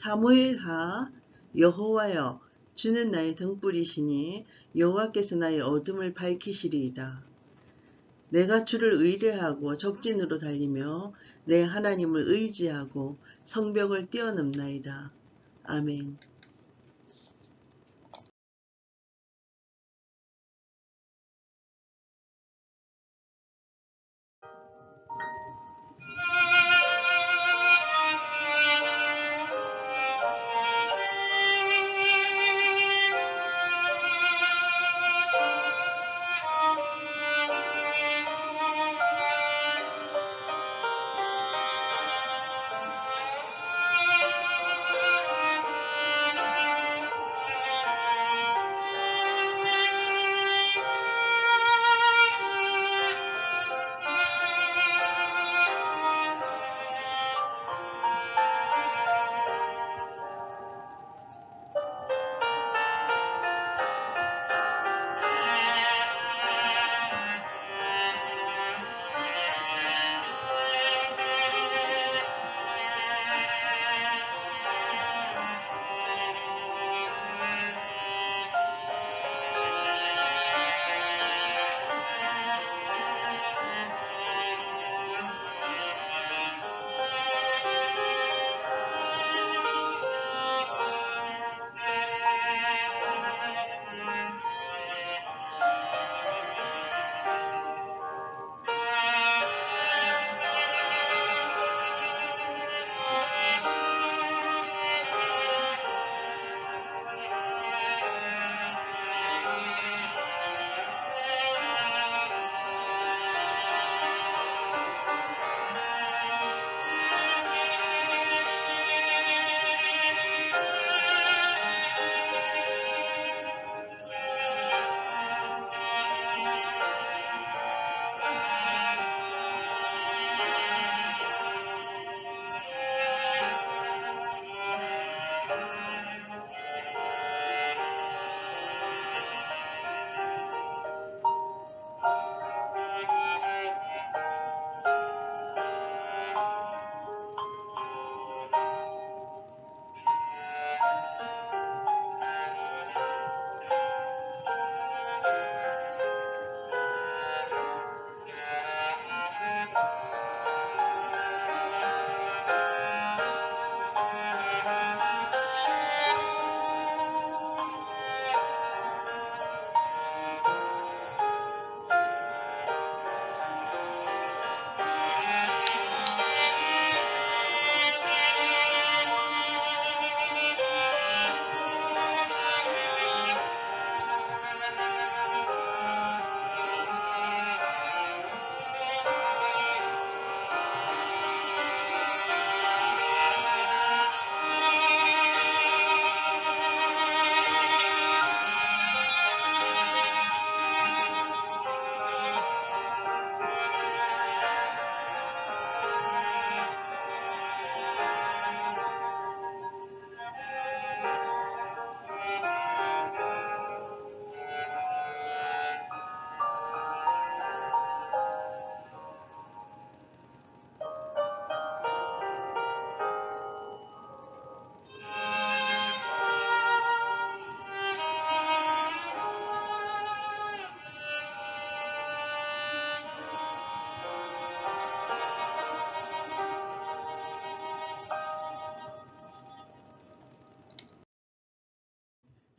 사무엘하. 여호와여, 주는 나의 등불이시니 여호와께서 나의 어둠을 밝히시리이다. 내가 주를 의뢰하고 적진으로 달리며 내 하나님을 의지하고 성벽을 뛰어넘나이다. 아멘.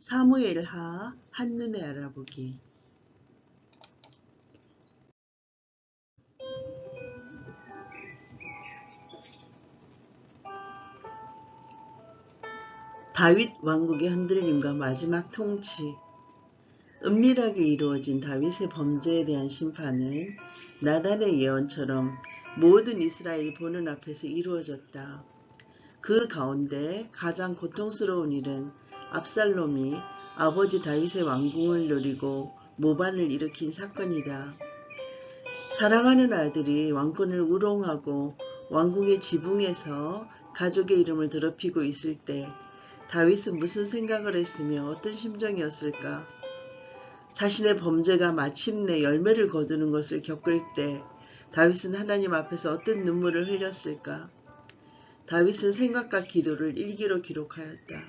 사무엘하. 한눈에 알아보기. 다윗 왕국의 흔들림과 마지막 통치. 은밀하게 이루어진 다윗의 범죄에 대한 심판은 나단의 예언처럼 모든 이스라엘이 보는 앞에서 이루어졌다. 그 가운데 가장 고통스러운 일은 압살롬이 아버지 다윗의 왕궁을 노리고 모반을 일으킨 사건이다. 사랑하는 아들이 왕권을 우롱하고 왕궁의 지붕에서 가족의 이름을 더럽히고 있을 때 다윗은 무슨 생각을 했으며 어떤 심정이었을까? 자신의 범죄가 마침내 열매를 거두는 것을 겪을 때 다윗은 하나님 앞에서 어떤 눈물을 흘렸을까? 다윗은 생각과 기도를 일기로 기록하였다.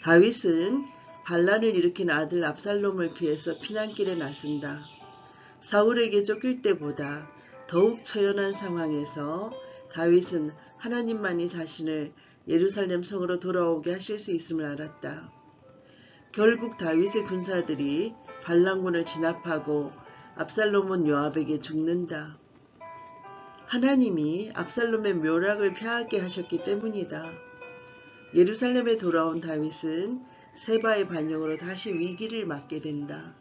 다윗은 반란을 일으킨 아들 압살롬을 피해서 피난길에 나선다. 사울에게 쫓길 때보다 더욱 처연한 상황에서 다윗은 하나님만이 자신을 예루살렘 성으로 돌아오게 하실 수 있음을 알았다. 결국 다윗의 군사들이 반란군을 진압하고 압살롬은 요압에게 죽는다. 하나님이 압살롬의 묘락을 피하게 하셨기 때문이다. 예루살렘에 돌아온 다윗은 세바의 반역으로 다시 위기를 맞게 된다.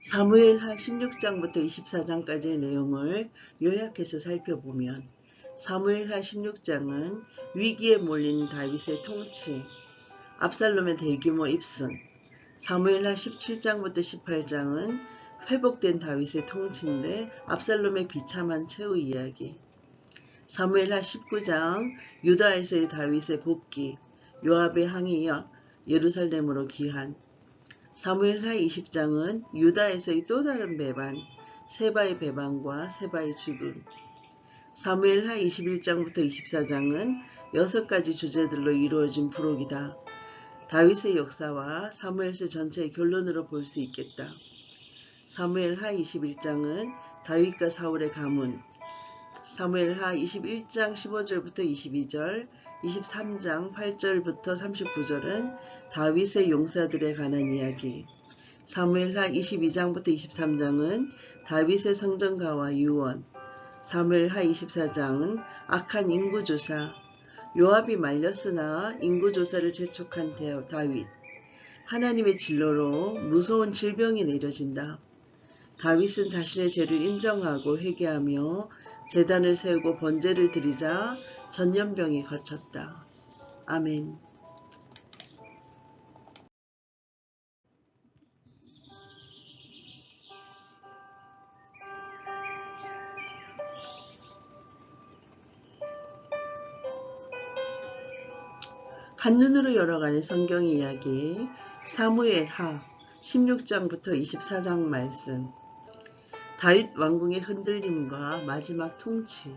사무엘하 16장부터 24장까지의 내용을 요약해서 살펴보면 사무엘하 16장은 위기에 몰린 다윗의 통치, 압살롬의 대규모 입선, 사무엘하 17장부터 18장은 회복된 다윗의 통치인데 압살롬의 비참한 최후 이야기, 사무엘하 19장 유다에서의 다윗의 복귀, 요압의 항의와 예루살렘으로 귀환, 사무엘하 20장은 유다에서의 또 다른 배반, 세바의 배반과 세바의 죽음, 사무엘하 21장부터 24장은 6가지 주제들로 이루어진 부록이다. 다윗의 역사와 사무엘서 전체의 결론으로 볼 수 있겠다. 사무엘하 21장은 다윗과 사울의 가문, 사무엘하 21장 15절부터 22절, 23장 8절부터 39절은 다윗의 용사들에 관한 이야기, 사무엘하 22장부터 23장은 다윗의 성전가와 유언, 사무엘하 24장은 악한 인구조사, 요압이 말렸으나 인구조사를 재촉한 다윗, 하나님의 진로로 무서운 질병이 내려진다. 다윗은 자신의 죄를 인정하고 회개하며 제단을 세우고 번제를 드리자 전염병이 거쳤다. 아멘. 한눈으로 열어가는 성경 이야기 사무엘하 16장부터 24장 말씀, 다윗 왕궁의 흔들림과 마지막 통치.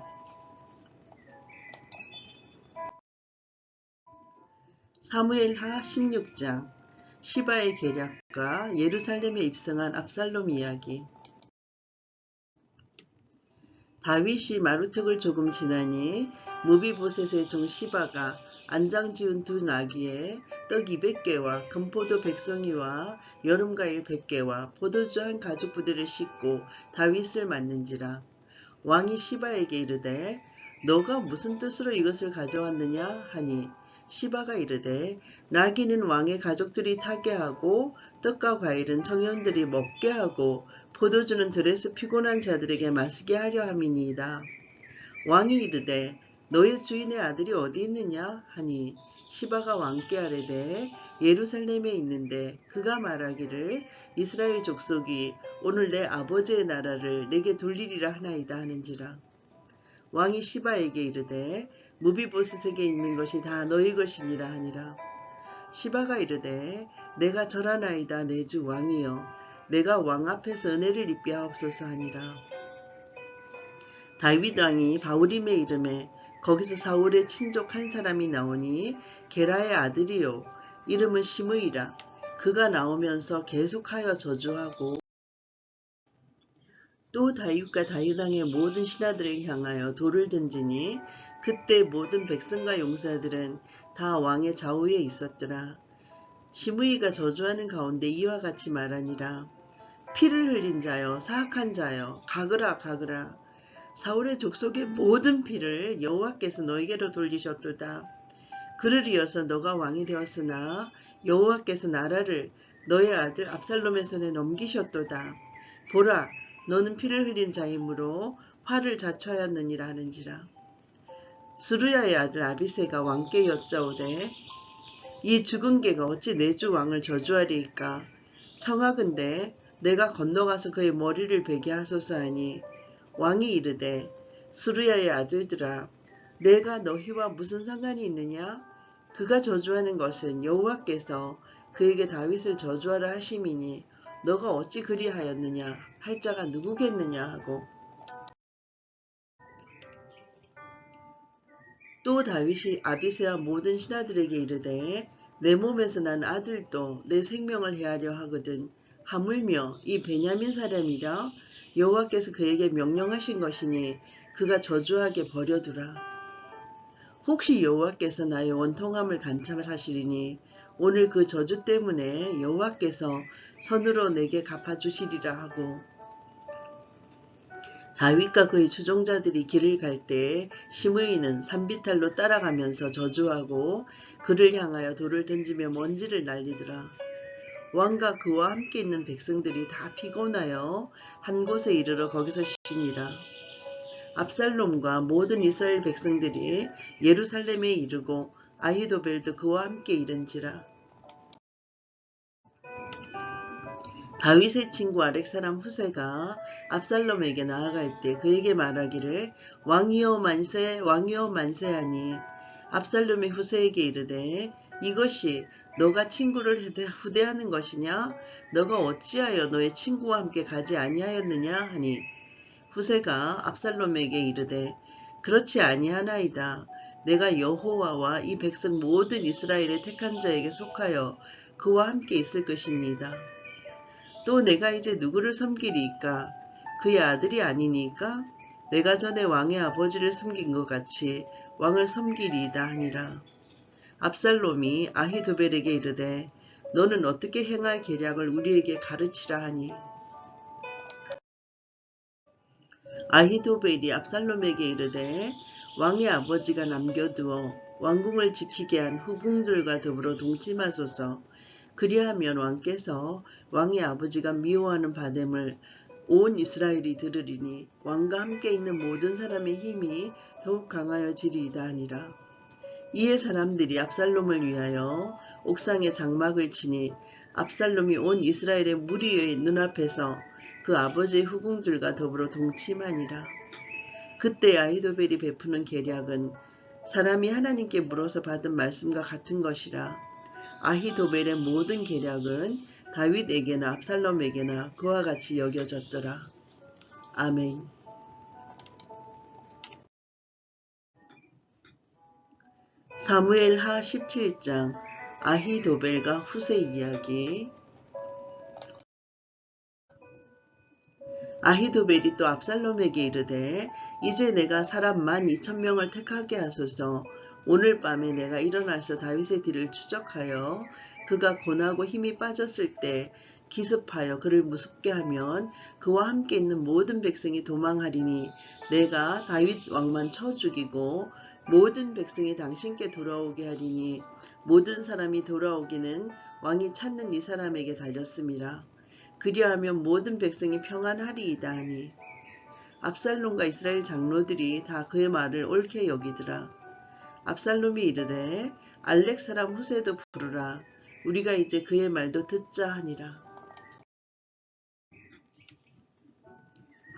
사무엘하 16장 시바의 계략과 예루살렘에 입성한 압살롬 이야기. 다윗이 마루특을 조금 지나니 무비보셋의 종 시바가 안장 지은 두 나귀에 떡 200개와 금포도 100송이와 여름과일 100개와 포도주 한 가죽부대를 싣고 다윗을 맞는지라. 왕이 시바에게 이르되 너가 무슨 뜻으로 이것을 가져왔느냐 하니 시바가 이르되 나귀는 왕의 가족들이 타게 하고 떡과 과일은 청년들이 먹게 하고 포도주는 들에서 피곤한 자들에게 마시게 하려 함이니이다. 왕이 이르되 너의 주인의 아들이 어디 있느냐 하니 시바가 왕께 아뢰되 예루살렘에 있는데 그가 말하기를 이스라엘 족속이 오늘 내 아버지의 나라를 내게 돌리리라 하나이다 하는지라. 왕이 시바에게 이르되 무비보셋에게 있는 것이 다 너희 것이니라 하니라. 시바가 이르되 내가 절하나이다 내 주 왕이여 내가 왕 앞에서 은혜를 입게 하옵소서 하니라. 다윗 왕이 바울임에 이름에 거기서 사울의 친족 한 사람이 나오니 게라의 아들이요 이름은 시므이라. 그가 나오면서 계속하여 저주하고 또 다윗과 다윗 왕의 모든 신하들을 향하여 돌을 던지니 그때 모든 백성과 용사들은 다 왕의 좌우에 있었더라. 시므이가 저주하는 가운데 이와 같이 말하니라. 피를 흘린 자여 사악한 자여 가그라 가그라. 사울의 족속의 모든 피를 여호와께서 너에게로 돌리셨도다. 그를 이어서 너가 왕이 되었으나 여호와께서 나라를 너의 아들 압살롬의 손에 넘기셨도다. 보라 너는 피를 흘린 자이므로 화를 자초하였느니라 하는지라. 스루야의 아들 아비새가 왕께 여짜오되 이 죽은 개가 어찌 내 주 왕을 저주하리이까. 청하건대 내가 건너가서 그의 머리를 베게 하소서 하니 왕이 이르되 스루야의 아들들아 내가 너희와 무슨 상관이 있느냐. 그가 저주하는 것은 여호와께서 그에게 다윗을 저주하라 하심이니 너가 어찌 그리하였느냐 할 자가 누구겠느냐 하고, 또 다윗이 아비새와 모든 신하들에게 이르되 내 몸에서 난 아들도 내 생명을 해하려 하거든 하물며 이 베냐민 사람이라 여호와께서 그에게 명령하신 것이니 그가 저주하게 버려두라. 혹시 여호와께서 나의 원통함을 간참하시리니 오늘 그 저주 때문에 여호와께서 선으로 내게 갚아주시리라 하고, 다윗과 그의 추종자들이 길을 갈 때 시므이는 산비탈로 따라가면서 저주하고 그를 향하여 돌을 던지며 먼지를 날리더라. 왕과 그와 함께 있는 백성들이 다 피곤하여 한 곳에 이르러 거기서 쉬니라. 압살롬과 모든 이스라엘 백성들이 예루살렘에 이르고 아히도벨도 그와 함께 이른지라. 다윗의 친구 아렉 사람 후세가 압살롬에게 나아갈 때 그에게 말하기를 왕이여 만세 왕이여 만세하니, 압살롬이 후세에게 이르되 이것이 너가 친구를 후대하는 것이냐? 너가 어찌하여 너의 친구와 함께 가지 아니하였느냐 하니, 후세가 압살롬에게 이르되 그렇지 아니하나이다. 내가 여호와와 이 백성 모든 이스라엘의 택한 자에게 속하여 그와 함께 있을 것이니이다. 또 내가 이제 누구를 섬기리이까? 그의 아들이 아니니까? 내가 전에 왕의 아버지를 섬긴 것 같이 왕을 섬기리이다 하니라. 압살롬이 아히도벨에게 이르되 너는 어떻게 행할 계략을 우리에게 가르치라 하니, 아히도벨이 압살롬에게 이르되 왕의 아버지가 남겨두어 왕궁을 지키게 한 후궁들과 더불어 동침하소서. 그리하면 왕께서 왕의 아버지가 미워하는 바됨을 온 이스라엘이 들으리니 왕과 함께 있는 모든 사람의 힘이 더욱 강하여지리이다 하니라. 이에 사람들이 압살롬을 위하여 옥상에 장막을 치니 압살롬이 온 이스라엘의 무리의 눈앞에서 그 아버지의 후궁들과 더불어 동침하니라. 그때 아히도벨이 베푸는 계략은 사람이 하나님께 물어서 받은 말씀과 같은 것이라. 아히도벨의 모든 계략은 다윗에게나 압살롬에게나 그와 같이 여겨졌더라. 아멘. 사무엘하 17장 아히도벨과 후세 이야기. 아히도벨이 또 압살롬에게 이르되 이제 내가 사람 12,000명을 택하게 하소서. 오늘 밤에 내가 일어나서 다윗의 뒤를 추적하여 그가 고나고 힘이 빠졌을 때 기습하여 그를 무섭게 하면 그와 함께 있는 모든 백성이 도망하리니 내가 다윗 왕만 쳐 죽이고 모든 백성이 당신께 돌아오게 하리니 모든 사람이 돌아오기는 왕이 찾는 이 사람에게 달렸음이라. 그리하면 모든 백성이 평안하리이다 하니, 압살롬과 이스라엘 장로들이 다 그의 말을 옳게 여기더라. 압살롬이 이르되 알렉 사람 후세도 부르라. 우리가 이제 그의 말도 듣자 하니라.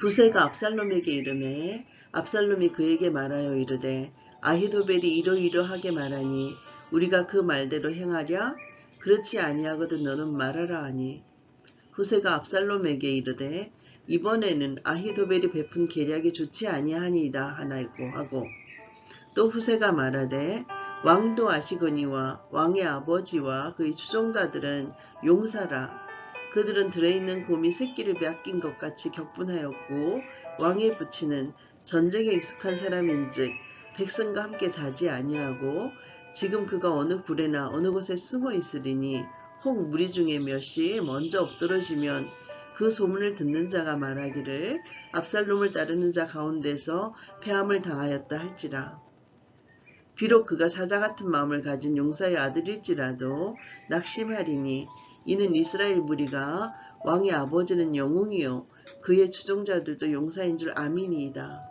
후세가 압살롬에게 이르매 압살롬이 그에게 말하여 이르되 아히도벨이 이러이러하게 말하니 우리가 그 말대로 행하랴? 그렇지 아니하거든 너는 말하라 하니, 후세가 압살롬에게 이르되 이번에는 아히도벨이 베푼 계략이 좋지 아니하니이다 하고, 또 후세가 말하되 왕도 아시거니와 왕의 아버지와 그의 추종자들은 용사라. 그들은 들어있는 곰이 새끼를 빼앗긴 것 같이 격분하였고 왕의 부치는 전쟁에 익숙한 사람인즉 백성과 함께 자지 아니하고 지금 그가 어느 굴에나 어느 곳에 숨어 있으리니 혹 무리 중에 몇이 먼저 엎드러지면 그 소문을 듣는 자가 말하기를 압살롬을 따르는 자 가운데서 패함을 당하였다 할지라. 비록 그가 사자 같은 마음을 가진 용사의 아들일지라도 낙심하리니 이는 이스라엘 무리가 왕의 아버지는 영웅이요 그의 추종자들도 용사인 줄 아미니이다.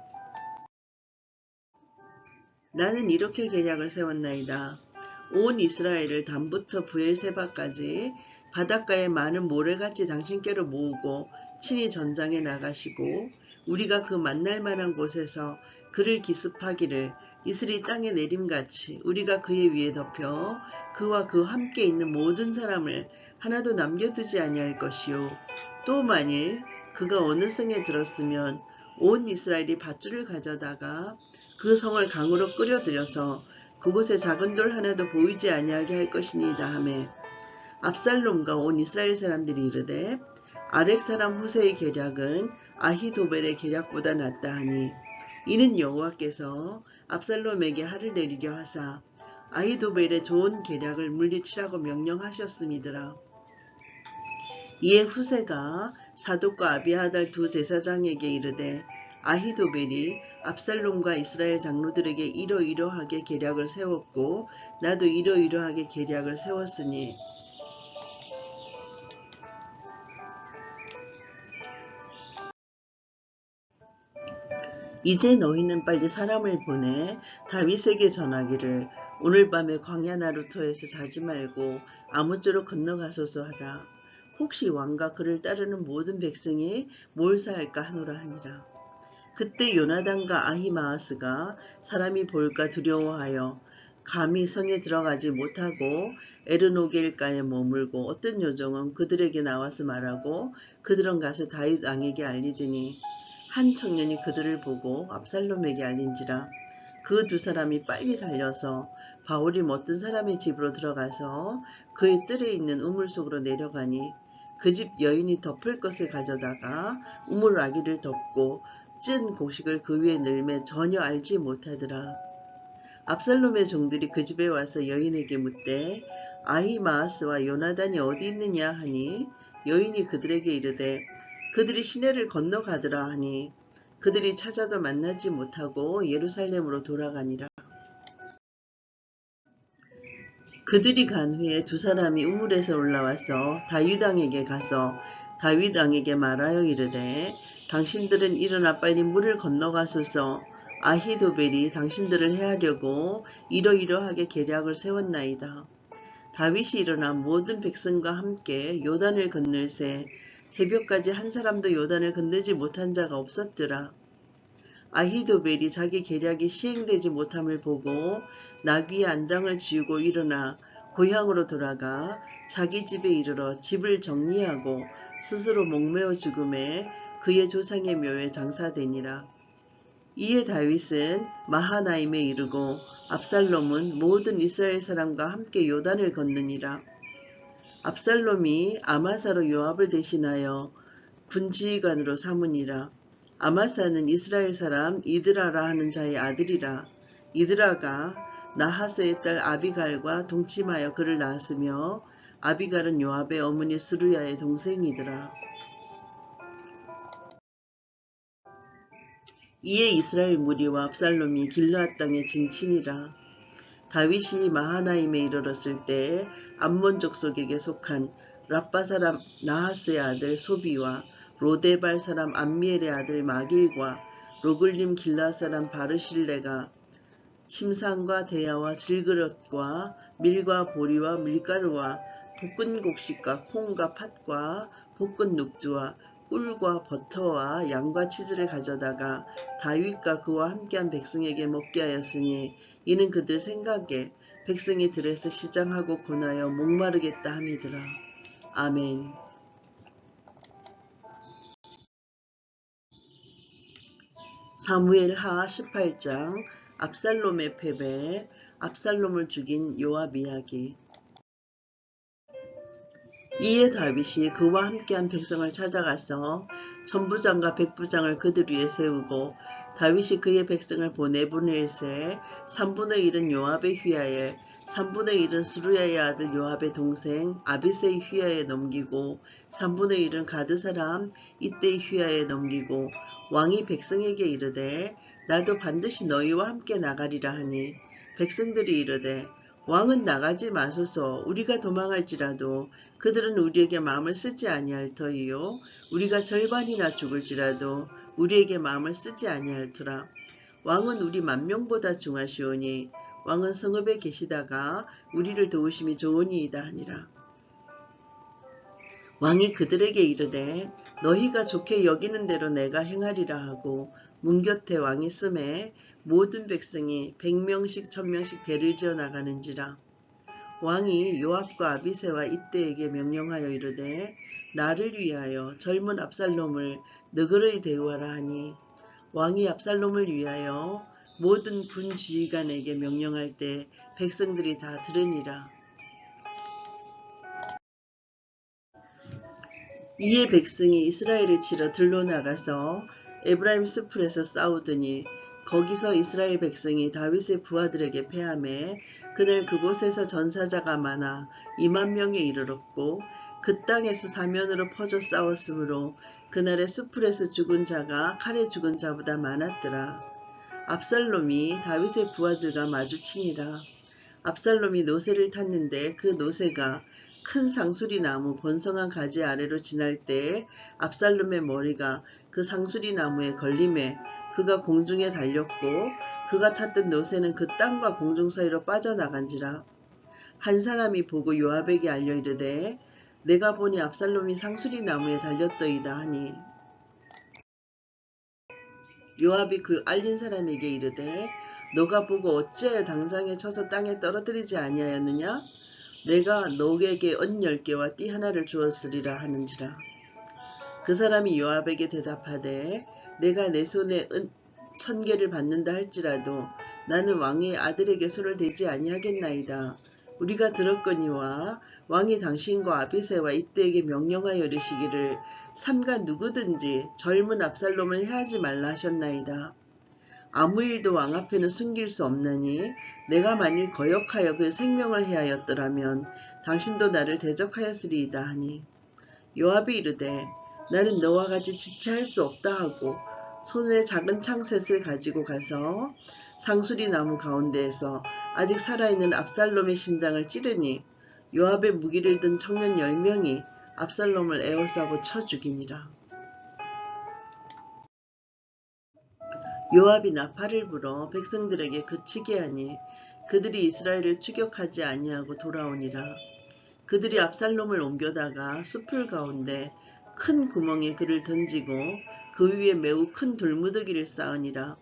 나는 이렇게 계략을 세웠나이다. 온 이스라엘을 단부터 브엘세바까지 바닷가의 많은 모래같이 당신께로 모으고 친히 전장에 나가시고 우리가 그 만날 만한 곳에서 그를 기습하기를 이슬이 땅에 내림같이 우리가 그의 위에 덮여 그와 그 함께 있는 모든 사람을 하나도 남겨두지 아니할 것이요. 또 만일 그가 어느 성에 들었으면 온 이스라엘이 밧줄을 가져다가 그 성을 강으로 끌어들여서 그곳에 작은 돌 하나도 보이지 아니하게 할 것이니이다 하매 압살롬과 온 이스라엘 사람들이 이르되 아렉 사람 후세의 계략은 아히도벨의 계략보다 낫다 하니 이는 여호와께서 압살롬에게 하를 내리려 하사 아히도벨의 좋은 계략을 물리치라고 명령하셨음이더라. 이에 후세가 사독과 아비아달 두 제사장에게 이르되 아히도벨이 압살롬과 이스라엘 장로들에게 이러이러하게 계략을 세웠고 나도 이러이러하게 계략을 세웠으니 이제 너희는 빨리 사람을 보내 다윗에게 전하기를 오늘 밤에 광야 나루터에서 자지 말고 아무쪼록 건너가소서 하라. 혹시 왕과 그를 따르는 모든 백성이 몰사할까 하노라 하니라. 그때 요나단과 아히마아스가 사람이 볼까 두려워하여 감히 성에 들어가지 못하고 에르노겔가에 머물고 어떤 요정은 그들에게 나와서 말하고 그들은 가서 다윗 왕에게 알리더니 한 청년이 그들을 보고 압살롬에게 알린지라. 그 두 사람이 빨리 달려서 바울이 어떤 사람의 집으로 들어가서 그의 뜰에 있는 우물 속으로 내려가니 그 집 여인이 덮을 것을 가져다가 우물 아기를 덮고 찐 곡식을 그 위에 늘매 전혀 알지 못하더라. 압살롬의 종들이 그 집에 와서 여인에게 묻되 아히마아스와 요나단이 어디 있느냐 하니 여인이 그들에게 이르되 그들이 시내를 건너가더라 하니 그들이 찾아도 만나지 못하고 예루살렘으로 돌아가니라. 그들이 간 후에 두 사람이 우물에서 올라와서 다윗 왕에게 가서 다윗 왕에게 말하여 이르되 당신들은 일어나 빨리 물을 건너가소서. 아히도벨이 당신들을 해하려고 이러이러하게 계략을 세웠나이다. 다윗이 일어나 모든 백성과 함께 요단을 건널새 새벽까지 한 사람도 요단을 건너지 못한 자가 없었더라. 아히도벨이 자기 계략이 시행되지 못함을 보고 나귀의 안장을 쥐고 일어나 고향으로 돌아가 자기 집에 이르러 집을 정리하고 스스로 목매어 죽음에 그의 조상의 묘에 장사되니라. 이에 다윗은 마하나임에 이르고 압살롬은 모든 이스라엘 사람과 함께 요단을 건너니라. 압살롬이 아마사로 요압을 대신하여 군지휘관으로 삼으니라. 아마사는 이스라엘 사람 이드라라 하는 자의 아들이라. 이드라가 나하스의 딸 아비갈과 동침하여 그를 낳았으며 아비갈은 요압의 어머니 스루야의 동생이더라. 이에 이스라엘 무리와 압살롬이 길르앗 땅에 진친이라. 다윗이 마하나임에 이르렀을 때 암몬 족속에게 속한 라빠 사람 나하스의 아들 소비와 로데발 사람 암미엘의 아들 마길과 로글림 길르앗 사람 바르실레가 침상과 대야와 질그릇과 밀과 보리와 밀가루와 볶은 곡식과 콩과 팥과 볶은 눅주와 꿀과 버터와 양과 치즈를 가져다가 다윗과 그와 함께한 백성에게 먹게 하였으니 이는 그들 생각에 백성이 들에서 시장하고 고나여 목마르겠다 함이더라. 아멘. 사무엘하 18장 압살롬의 패배, 압살롬을 죽인 요압 이야기. 이에 다윗이 그와 함께한 백성을 찾아가서 천부장과 백부장을 그들 위에 세우고 다윗이 그의 백성을 보내보낼새 3분의 1은 요압의 휘하에 3분의 1은 스루야의 아들 요압의 동생 아비새의 휘하에 넘기고 3분의 1은 가드 사람 이때의 휘하에 넘기고 왕이 백성에게 이르되 나도 반드시 너희와 함께 나가리라 하니 백성들이 이르되 왕은 나가지 마소서. 우리가 도망할지라도 그들은 우리에게 마음을 쓰지 아니할 터이요 우리가 절반이나 죽을지라도 우리에게 마음을 쓰지 아니할 터라. 왕은 우리 만명보다 중하시오니 왕은 성읍에 계시다가 우리를 도우심이 좋으니이다 하니라. 왕이 그들에게 이르되 너희가 좋게 여기는 대로 내가 행하리라 하고 문 곁에 왕이 쓰매 모든 백성이 100명씩 1000명씩 대를 지어 나가는지라. 왕이 요압과 아비새와 이때에게 명령하여 이르되 나를 위하여 젊은 압살롬을 너그러이 대우하라 하니 왕이 압살롬을 위하여 모든 군 지휘관에게 명령할 때 백성들이 다 들으니라. 이에 백성이 이스라엘을 치러 들로 나가서 에브라임 숲풀에서 싸우더니 거기서 이스라엘 백성이 다윗의 부하들에게 패하매 그날 그곳에서 전사자가 많아 2만 명에 이르렀고 그 땅에서 사면으로 퍼져 싸웠으므로 그날의 숲풀에서 죽은 자가 칼에 죽은 자보다 많았더라. 압살롬이 다윗의 부하들과 마주치니라. 압살롬이 노새를 탔는데 그 노새가 큰 상수리 나무 번성한 가지 아래로 지날 때에 압살롬의 머리가 그 상수리 나무에 걸림에 그가 공중에 달렸고 그가 탔던 노새는 그 땅과 공중 사이로 빠져나간지라. 한 사람이 보고 요압에게 알려 이르되 내가 보니 압살롬이 상수리 나무에 달렸더이다 하니 요압이 그 알린 사람에게 이르되 너가 보고 어찌하여 당장에 쳐서 땅에 떨어뜨리지 아니하였느냐? 내가 너에게 언 10개와 띠 하나를 주었으리라 하는지라. 그 사람이 요압에게 대답하되 내가 내 손에 은 1000개를 받는다 할지라도 나는 왕의 아들에게 손을 대지 아니하겠나이다. 우리가 들었거니와 왕이 당신과 아비새와 이때에게 명령하여 이르시기를 삼가 누구든지 젊은 압살롬을 해하지 말라 하셨나이다. 아무 일도 왕 앞에는 숨길 수 없나니 내가 만일 거역하여 그 생명을 해하였더라면 당신도 나를 대적하였으리이다 하니 요압이 이르되 나는 너와 같이 지체할 수 없다 하고 손에 작은 창셋을 가지고 가서 상수리 나무 가운데에서 아직 살아있는 압살롬의 심장을 찌르니 요압의 무기를 든 청년 10명이 압살롬을 에워싸고 쳐 죽이니라. 요압이 나팔을 불어 백성들에게 그치게 하니 그들이 이스라엘을 추격하지 아니하고 돌아오니라. 그들이 압살롬을 옮겨다가 숲풀 가운데 큰 구멍에 그를 던지고 그 위에 매우 큰 돌무더기를 쌓으니라.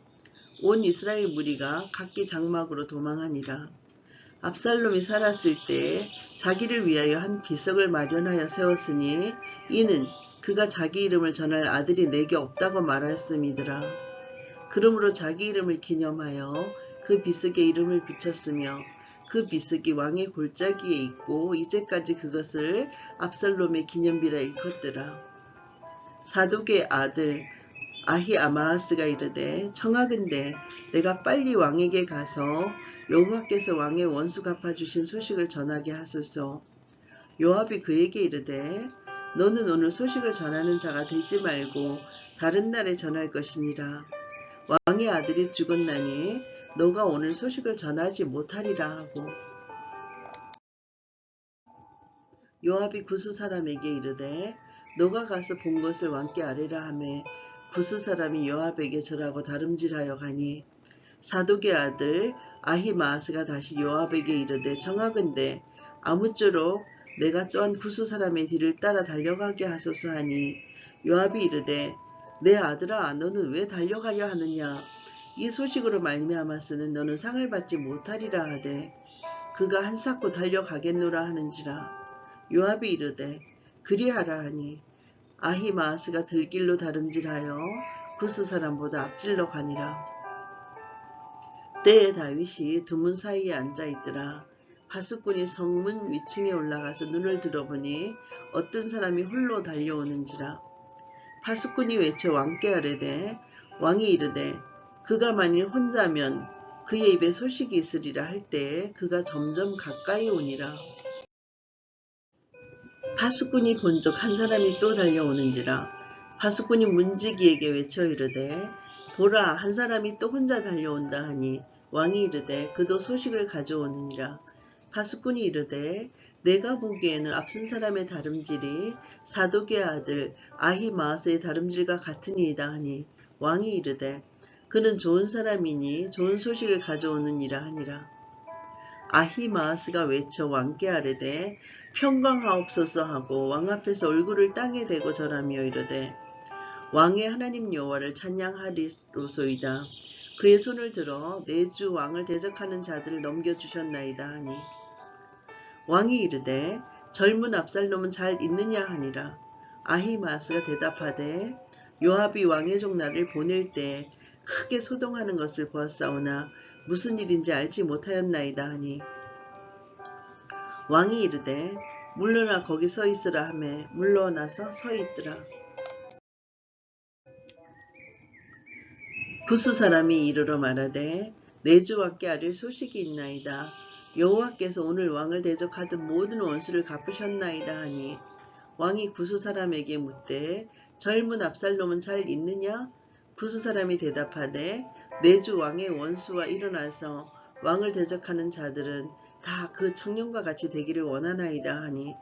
온 이스라엘 무리가 각기 장막으로 도망하니라. 압살롬이 살았을 때 자기를 위하여 한 비석을 마련하여 세웠으니 이는 그가 자기 이름을 전할 아들이 내게 없다고 말했음이더라. 그러므로 자기 이름을 기념하여 그 비석에 이름을 붙였으며 그 비석이 왕의 골짜기에 있고 이제까지 그것을 압살롬의 기념비라 일컫더라. 사독의 아들 아히아마스가 이르되 청하건대 내가 빨리 왕에게 가서 여호와께서 왕의 원수 갚아주신 소식을 전하게 하소서. 요압이 그에게 이르되 너는 오늘 소식을 전하는 자가 되지 말고 다른 날에 전할 것이니라. 왕의 아들이 죽었나니 너가 오늘 소식을 전하지 못하리라 하고 요압이 구스 사람에게 이르되 너가 가서 본 것을 왕께 아뢰라 하매 구스 사람이 요압에게 절하고 다름질하여 가니 사독의 아들 아히마아스가 다시 요압에게 이르되 청하건대 아무쪼록 내가 또한 구스 사람의 뒤를 따라 달려가게 하소서 하니 요압이 이르되 내 아들아 너는 왜 달려가려 하느냐? 이 소식으로 말미암았으는 너는 상을 받지 못하리라 하되 그가 한사코 달려가겠노라 하는지라. 요압이 이르되 그리하라 하니 아히마아스가 들길로 다름질하여 구스 사람보다 앞질러 가니라. 때에 다윗이 두문 사이에 앉아있더라. 하숫군이 성문 위층에 올라가서 눈을 들어보니 어떤 사람이 홀로 달려오는지라. 하숫군이 외쳐 왕께 아뢰되 왕이 이르되 그가 만일 혼자면 그의 입에 소식이 있으리라 할 때에 그가 점점 가까이 오니라. 하숫군이 본즉 한 사람이 또 달려오는지라. 하숫군이 문지기에게 외쳐 이르되 보라 한 사람이 또 혼자 달려온다 하니 왕이 이르되 그도 소식을 가져오느니라. 하숫군이 이르되 내가 보기에는 앞선 사람의 다름질이 사독의 아들 아히마아스의 다름질과 같으니이다 하니 왕이 이르되 그는 좋은 사람이니 좋은 소식을 가져오느니라 하니라. 아히마아스가 외쳐 왕께 아뢰되 평강하옵소서 하고 왕 앞에서 얼굴을 땅에 대고 절하며 이르되 왕의 하나님 여호와를 찬양하리로소이다. 그의 손을 들어 내 주 왕을 대적하는 자들을 넘겨주셨나이다 하니 왕이 이르되 젊은 압살롬은 잘 있느냐 하니라. 아히마아스가 대답하되 요압이 왕의 종 나를 보낼 때 크게 소동하는 것을 보았사오나 무슨 일인지 알지 못하였나이다 하니 왕이 이르되 물러나 거기 서 있으라 하매 물러나서 서 있더라. 구스 사람이 이르러 말하되 내 주 왕께 아릴 소식이 있나이다. 여호와께서 오늘 왕을 대적하던 모든 원수를 갚으셨나이다 하니 왕이 구스 사람에게 묻되 젊은 압살롬은 잘 있느냐? 구스 사람이 대답하되 내 주 왕의 원수와 일어나서 왕을 대적하는 자들은 다 그 청년과 같이 되기를 원하나이다 하니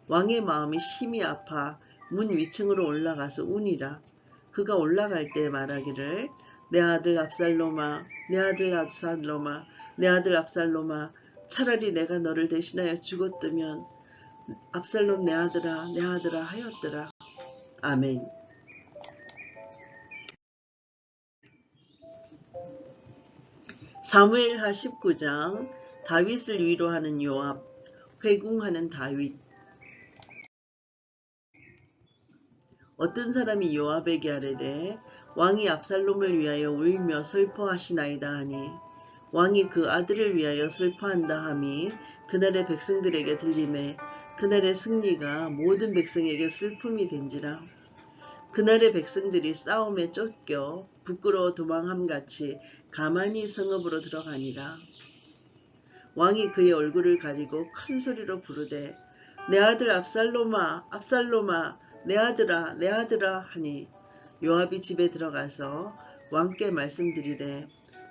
왕의 마음이 심히 아파 문 위층으로 올라가서 우니라. 그가 올라갈 때 말하기를 내 아들 압살롬아, 내 아들 압살롬아, 내 아들 압살롬아, 차라리 내가 너를 대신하여 죽었더면 압살롬 내 아들아, 내 아들아 하였더라. 아멘. 사무엘하 19장 다윗을 위로하는 요압, 회궁하는 다윗. 어떤 사람이 요압에게 아뢰되 왕이 압살롬을 위하여 울며 슬퍼하시나이다 하니 왕이 그 아들을 위하여 슬퍼한다 함이 그날의 백성들에게 들리매 그날의 승리가 모든 백성에게 슬픔이 된지라. 그날의 백성들이 싸움에 쫓겨 부끄러워 도망함같이 가만히 성읍으로 들어가니라. 왕이 그의 얼굴을 가리고 큰 소리로 부르되 내 아들 압살롬아, 압살롬아, 내 아들아, 내 아들아 하니 요압이 집에 들어가서 왕께 말씀드리되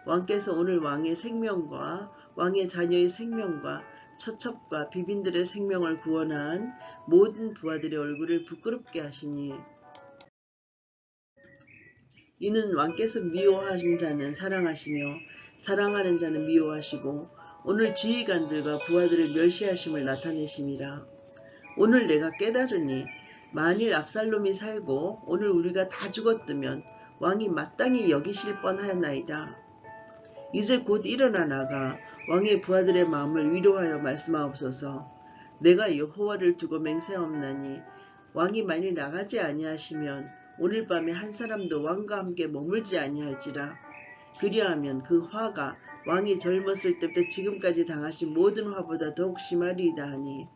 왕께서 오늘 왕의 생명과 왕의 자녀의 생명과 처첩과 비빈들의 생명을 구원한 모든 부하들의 얼굴을 부끄럽게 하시니 이는 왕께서 미워하신 자는 사랑하시며 사랑하는 자는 미워하시고 오늘 지휘관들과 부하들을 멸시하심을 나타내심이라. 오늘 내가 깨달으니 만일 압살롬이 살고 오늘 우리가 다 죽었다면 왕이 마땅히 여기실 뻔하였나이다. 이제 곧 일어나 나가 왕의 부하들의 마음을 위로하여 말씀하옵소서. 내가 여호와를 두고 맹세하옵나니 왕이 만일 나가지 아니하시면 오늘 밤에 한 사람도 왕과 함께 머물지 아니할지라. 그리하면 그 화가 왕이 젊었을 때부터 지금까지 당하신 모든 화보다 더욱 심하리이다 하니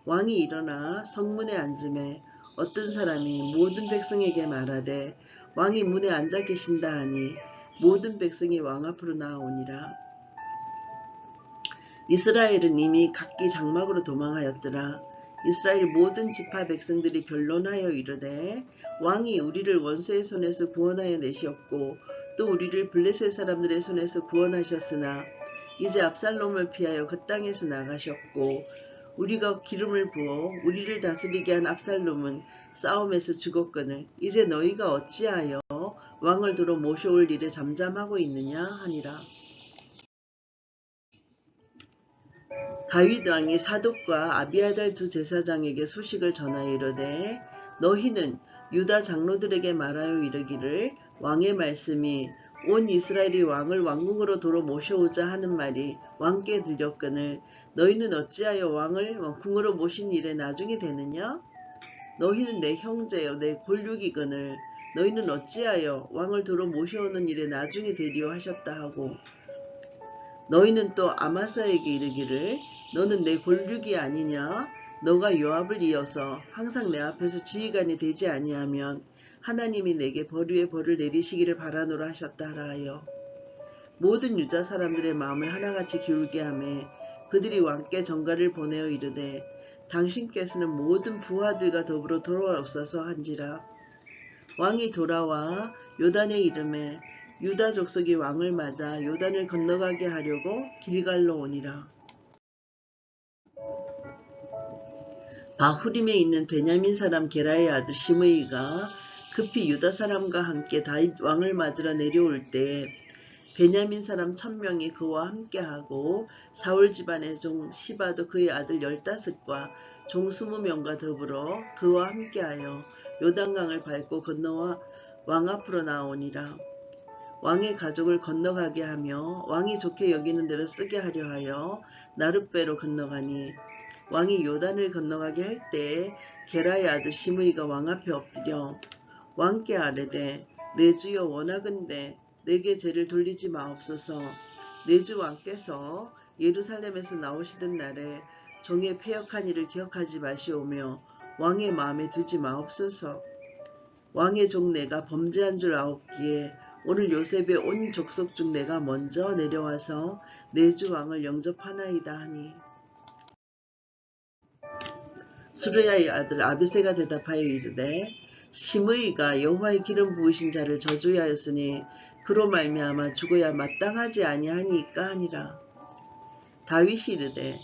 왕이 일어나 성문에 앉음에 어떤 사람이 모든 백성에게 말하되 왕이 문에 앉아 계신다 하니 모든 백성이 왕 앞으로 나아오니라. 이스라엘은 이미 각기 장막으로 도망하였더라. 이스라엘 모든 지파 백성들이 변론하여 이르되 왕이 우리를 원수의 손에서 구원하여 내셨고 또 우리를 블레셋 사람들의 손에서 구원하셨으나 이제 압살롬을 피하여 그 땅에서 나가셨고 우리가 기름을 부어 우리를 다스리게 한 압살롬은 싸움에서 죽었거늘 이제 너희가 어찌하여 왕을 들어 모셔올 일에 잠잠하고 있느냐 하니라. 다윗 왕이 사독과 아비아달 두 제사장에게 소식을 전하여 이르되 너희는 유다 장로들에게 말하여 이르기를 왕의 말씀이 온 이스라엘이 왕을 왕궁으로 도로 모셔오자 하는 말이 왕께 들렸거늘 너희는 어찌하여 왕을 왕궁으로 모신 일에 나중이 되느냐? 너희는 내 형제여 내 골육이거늘 너희는 어찌하여 왕을 도로 모셔오는 일에 나중이 되리요 하셨다 하고 너희는 또 아마사에게 이르기를 너는 내 골육이 아니냐? 너가 요압을 이어서 항상 내 앞에서 지휘관이 되지 아니하면 하나님이 내게 벌 위에 벌을 내리시기를 바라노라 하셨다 하여 모든 유다 사람들의 마음을 하나같이 기울게 하며 그들이 왕께 전가를 보내어 이르되 당신께서는 모든 부하들과 더불어 돌아옵소서 한지라. 왕이 돌아와 요단에 이름에 유다 족속이 왕을 맞아 요단을 건너가게 하려고 길갈로 오니라. 바후림에 있는 베냐민 사람 게라의 아들 시므이가 급히 유다 사람과 함께 다윗 왕을 맞으러 내려올 때 베냐민 사람 1000명이 그와 함께하고 사울 집안의 종 시바도 그의 아들 15과 종 20명과 더불어 그와 함께하여 요단강을 밟고 건너와 왕 앞으로 나오니라. 왕의 가족을 건너가게 하며 왕이 좋게 여기는 대로 쓰게 하려 하여 나룻배로 건너가니 왕이 요단을 건너가게 할 때에 게라의 아들 시므이가 왕 앞에 엎드려 왕께 아뢰되 내 주여 원하건대 내게 죄를 돌리지 마옵소서. 내 주 왕께서 예루살렘에서 나오시던 날에 종의 패역한 일을 기억하지 마시오며 왕의 마음에 두지 마옵소서. 왕의 종 내가 범죄한 줄 아옵기에 오늘 요셉의 온 족속 중 내가 먼저 내려와서 내 주 왕을 영접하나이다 하니 수르야의 아들 아비새가 대답하여 이르되 시므이가 여호와의 기름 부으신 자를 저주하였으니 그로 말미암아 죽어야 마땅하지 아니하니까 하니라. 다윗이 이르되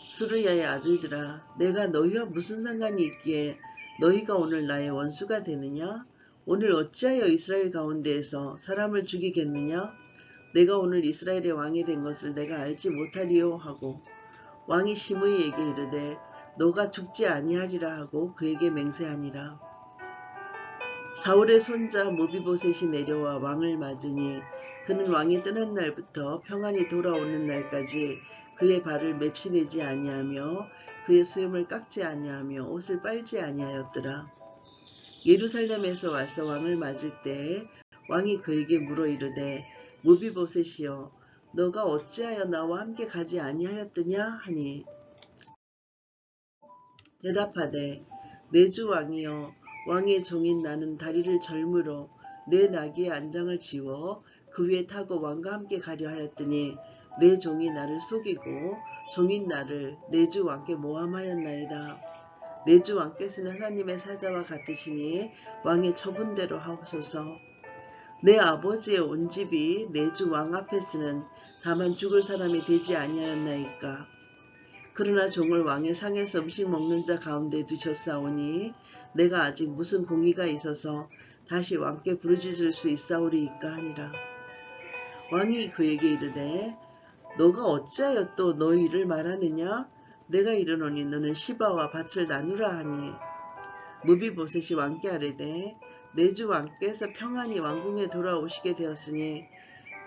수르야의 아들들아 내가 너희와 무슨 상관이 있기에 너희가 오늘 나의 원수가 되느냐? 오늘 어찌하여 이스라엘 가운데에서 사람을 죽이겠느냐? 내가 오늘 이스라엘의 왕이 된 것을 내가 알지 못하리요 하고 왕이 시므이에게 이르되 너가 죽지 아니하리라 하고 그에게 맹세하니라. 사울의 손자 무비보셋이 내려와 왕을 맞으니 그는 왕이 떠난 날부터 평안히 돌아오는 날까지 그의 발을 맵시내지 아니하며 그의 수염을 깎지 아니하며 옷을 빨지 아니하였더라. 예루살렘에서 와서 왕을 맞을 때에 왕이 그에게 물어 이르되 무비보셋이여 너가 어찌하여 나와 함께 가지 아니하였더냐 하니 대답하되 내 주 왕이여 왕의 종인 나는 다리를 절므로 내 나귀의 안장을 지워 그 위에 타고 왕과 함께 가려 하였더니 내 종이 나를 속이고 종인 나를 내 주 왕께 모함하였나이다. 내 주 왕께서는 하나님의 사자와 같으시니 왕의 처분대로 하옵소서. 내 아버지의 온 집이 내 주 왕 앞에서는 다만 죽을 사람이 되지 아니하였나이까. 그러나 종을 왕의 상에서 음식 먹는 자 가운데 두셨사오니 내가 아직 무슨 공의가 있어서 다시 왕께 부르짖을 수 있사오리이까 하니라. 왕이 그에게 이르되 너가 어찌하여 또 너희 일을 말하느냐? 내가 이르노니 너는 시바와 밭을 나누라 하니 무비보셋이 왕께 아뢰되 내 주 왕께서 평안히 왕궁에 돌아오시게 되었으니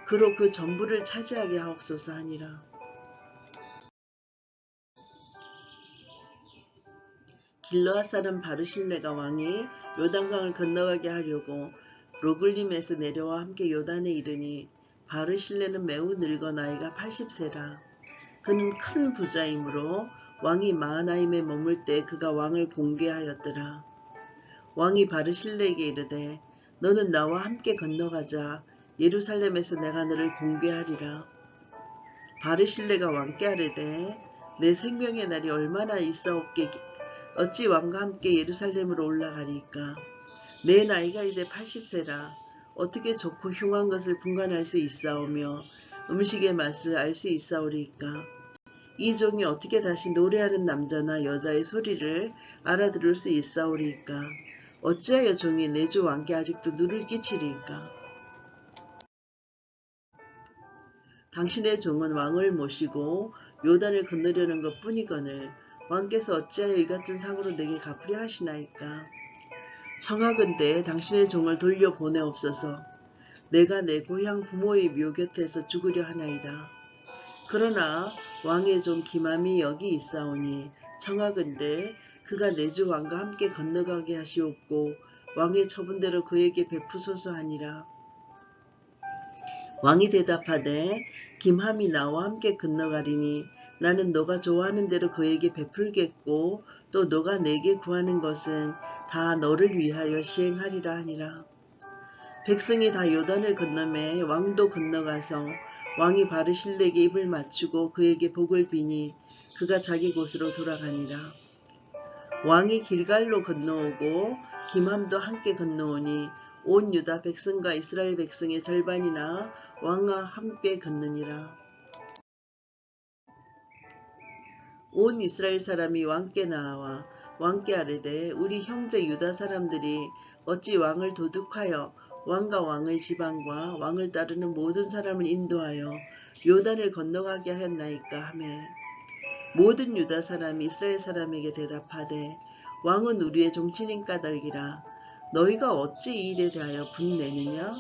그로 그 전부를 차지하게 하옵소서 하니라. 길르앗 사람 바르실레가 왕이 요단강을 건너가게 하려고 로글림에서 내려와 함께 요단에 이르니 바르실레는 매우 늙어 나이가 80세라. 그는 큰 부자이므로 왕이 마하나임에 머물 때 그가 왕을 공개하였더라. 왕이 바르실레에게 이르되 너는 나와 함께 건너가자. 예루살렘에서 내가 너를 공개하리라. 바르실레가 왕께 아뢰되 내 생명의 날이 얼마나 있사옵게 어찌 왕과 함께 예루살렘으로 올라가리까. 내 나이가 이제 80세라. 어떻게 좋고 흉한 것을 분간할 수 있사오며 음식의 맛을 알 수 있사오리까. 이 종이 어떻게 다시 노래하는 남자나 여자의 소리를 알아들을 수 있사오리까. 어찌하여 종이 내 주 왕께 아직도 누를 끼치리까. 당신의 종은 왕을 모시고 요단을 건너려는 것 뿐이거늘 왕께서 어찌하여 이 같은 상으로 내게 갚으려 하시나이까. 청하건대 당신의 종을 돌려보내옵소서. 내가 내 고향 부모의 묘 곁에서 죽으려 하나이다. 그러나 왕의 종 기맘이 여기 있사오니 청하건대 그가 내 주 왕과 함께 건너가게 하시옵고 왕의 처분대로 그에게 베푸소서 하니라. 왕이 대답하되 김함이 나와 함께 건너가리니 나는 너가 좋아하는 대로 그에게 베풀겠고 또 너가 내게 구하는 것은 다 너를 위하여 시행하리라 하니라. 백성이 다 요단을 건너매 왕도 건너가서 왕이 바르실레에게 입을 맞추고 그에게 복을 비니 그가 자기 곳으로 돌아가니라. 왕이 길갈로 건너오고 김함도 함께 건너오니 온 유다 백성과 이스라엘 백성의 절반이나 왕과 함께 건너니라. 온 이스라엘 사람이 왕께 나와 왕께 아뢰되 우리 형제 유다 사람들이 어찌 왕을 도둑하여 왕과 왕의 지방과 왕을 따르는 모든 사람을 인도하여 요단을 건너가게 하였나이까 하매 모든 유다 사람이 이스라엘 사람에게 대답하되 왕은 우리의 종친인 까닭이라 너희가 어찌 이 일에 대하여 분내느냐?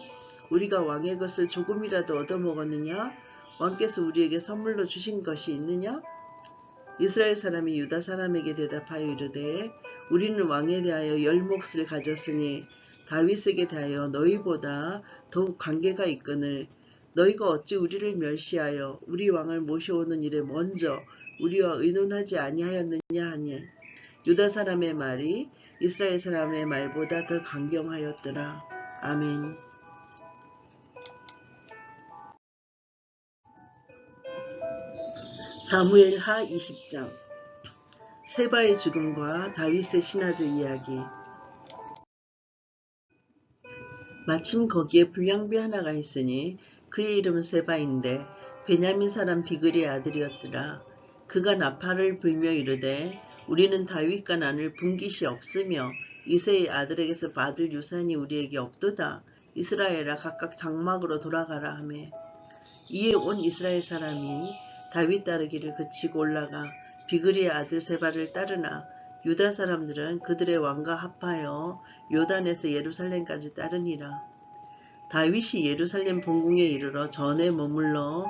우리가 왕의 것을 조금이라도 얻어먹었느냐? 왕께서 우리에게 선물로 주신 것이 있느냐? 이스라엘 사람이 유다 사람에게 대답하여 이르되 우리는 왕에 대하여 10몫을 가졌으니 다윗에게 대하여 너희보다 더욱 관계가 있거늘 너희가 어찌 우리를 멸시하여 우리 왕을 모셔오는 일에 먼저 우리와 의논하지 아니하였느냐 하니 유다 사람의 말이 이스라엘 사람의 말보다 더 강경하였더라. 아멘. 사무엘하 20장 세바의 죽음과 다윗의 신하들 이야기. 마침 거기에 불량배 하나가 있으니 그의 이름은 세바인데 베냐민 사람 비글의 아들이었더라. 그가 나팔을 불며 이르되 우리는 다윗과 난을 분깃이 없으며 이새의 아들에게서 받을 유산이 우리에게 없도다. 이스라엘아 각각 장막으로 돌아가라 하매 이에 온 이스라엘 사람이 다윗 따르기를 그치고 올라가 비글의 아들 세바를 따르나 유다 사람들은 그들의 왕과 합하여 요단에서 예루살렘까지 따르니라. 다윗이 예루살렘 본궁에 이르러 전에 머물러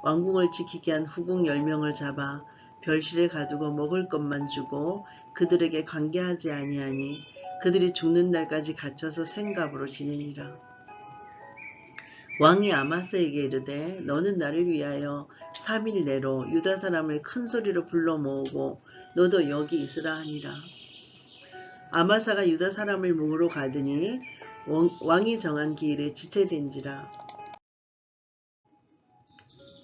왕궁을 지키게 한 후궁 10명을 잡아 별실에 가두고 먹을 것만 주고 그들에게 관계하지 아니하니 그들이 죽는 날까지 갇혀서 생갑으로 지내니라. 왕이 아마스에게 이르되 너는 나를 위하여 3일 내로 유다 사람을 큰 소리로 불러 모으고 너도 여기 있으라 하니라. 아마사가 유다 사람을 모으러 가더니 왕이 정한 기일에 지체된지라.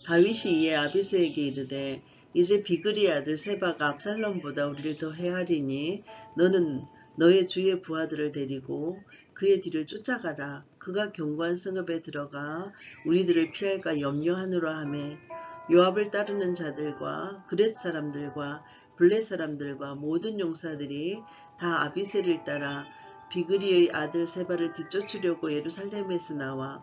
다윗이 이에 아비새에게 이르되 이제 비글의 아들 세바가 압살롬보다 우리를 더 해하리니 너는 너의 주의 부하들을 데리고 그의 뒤를 쫓아가라. 그가 견고한 성읍에 들어가 우리들을 피할까 염려하노라 하매 요압을 따르는 자들과 그렛 사람들과 블렛 사람들과 모든 용사들이 다 아비새를 따라 비그리의 아들 세바를 뒤쫓으려고 예루살렘에서 나와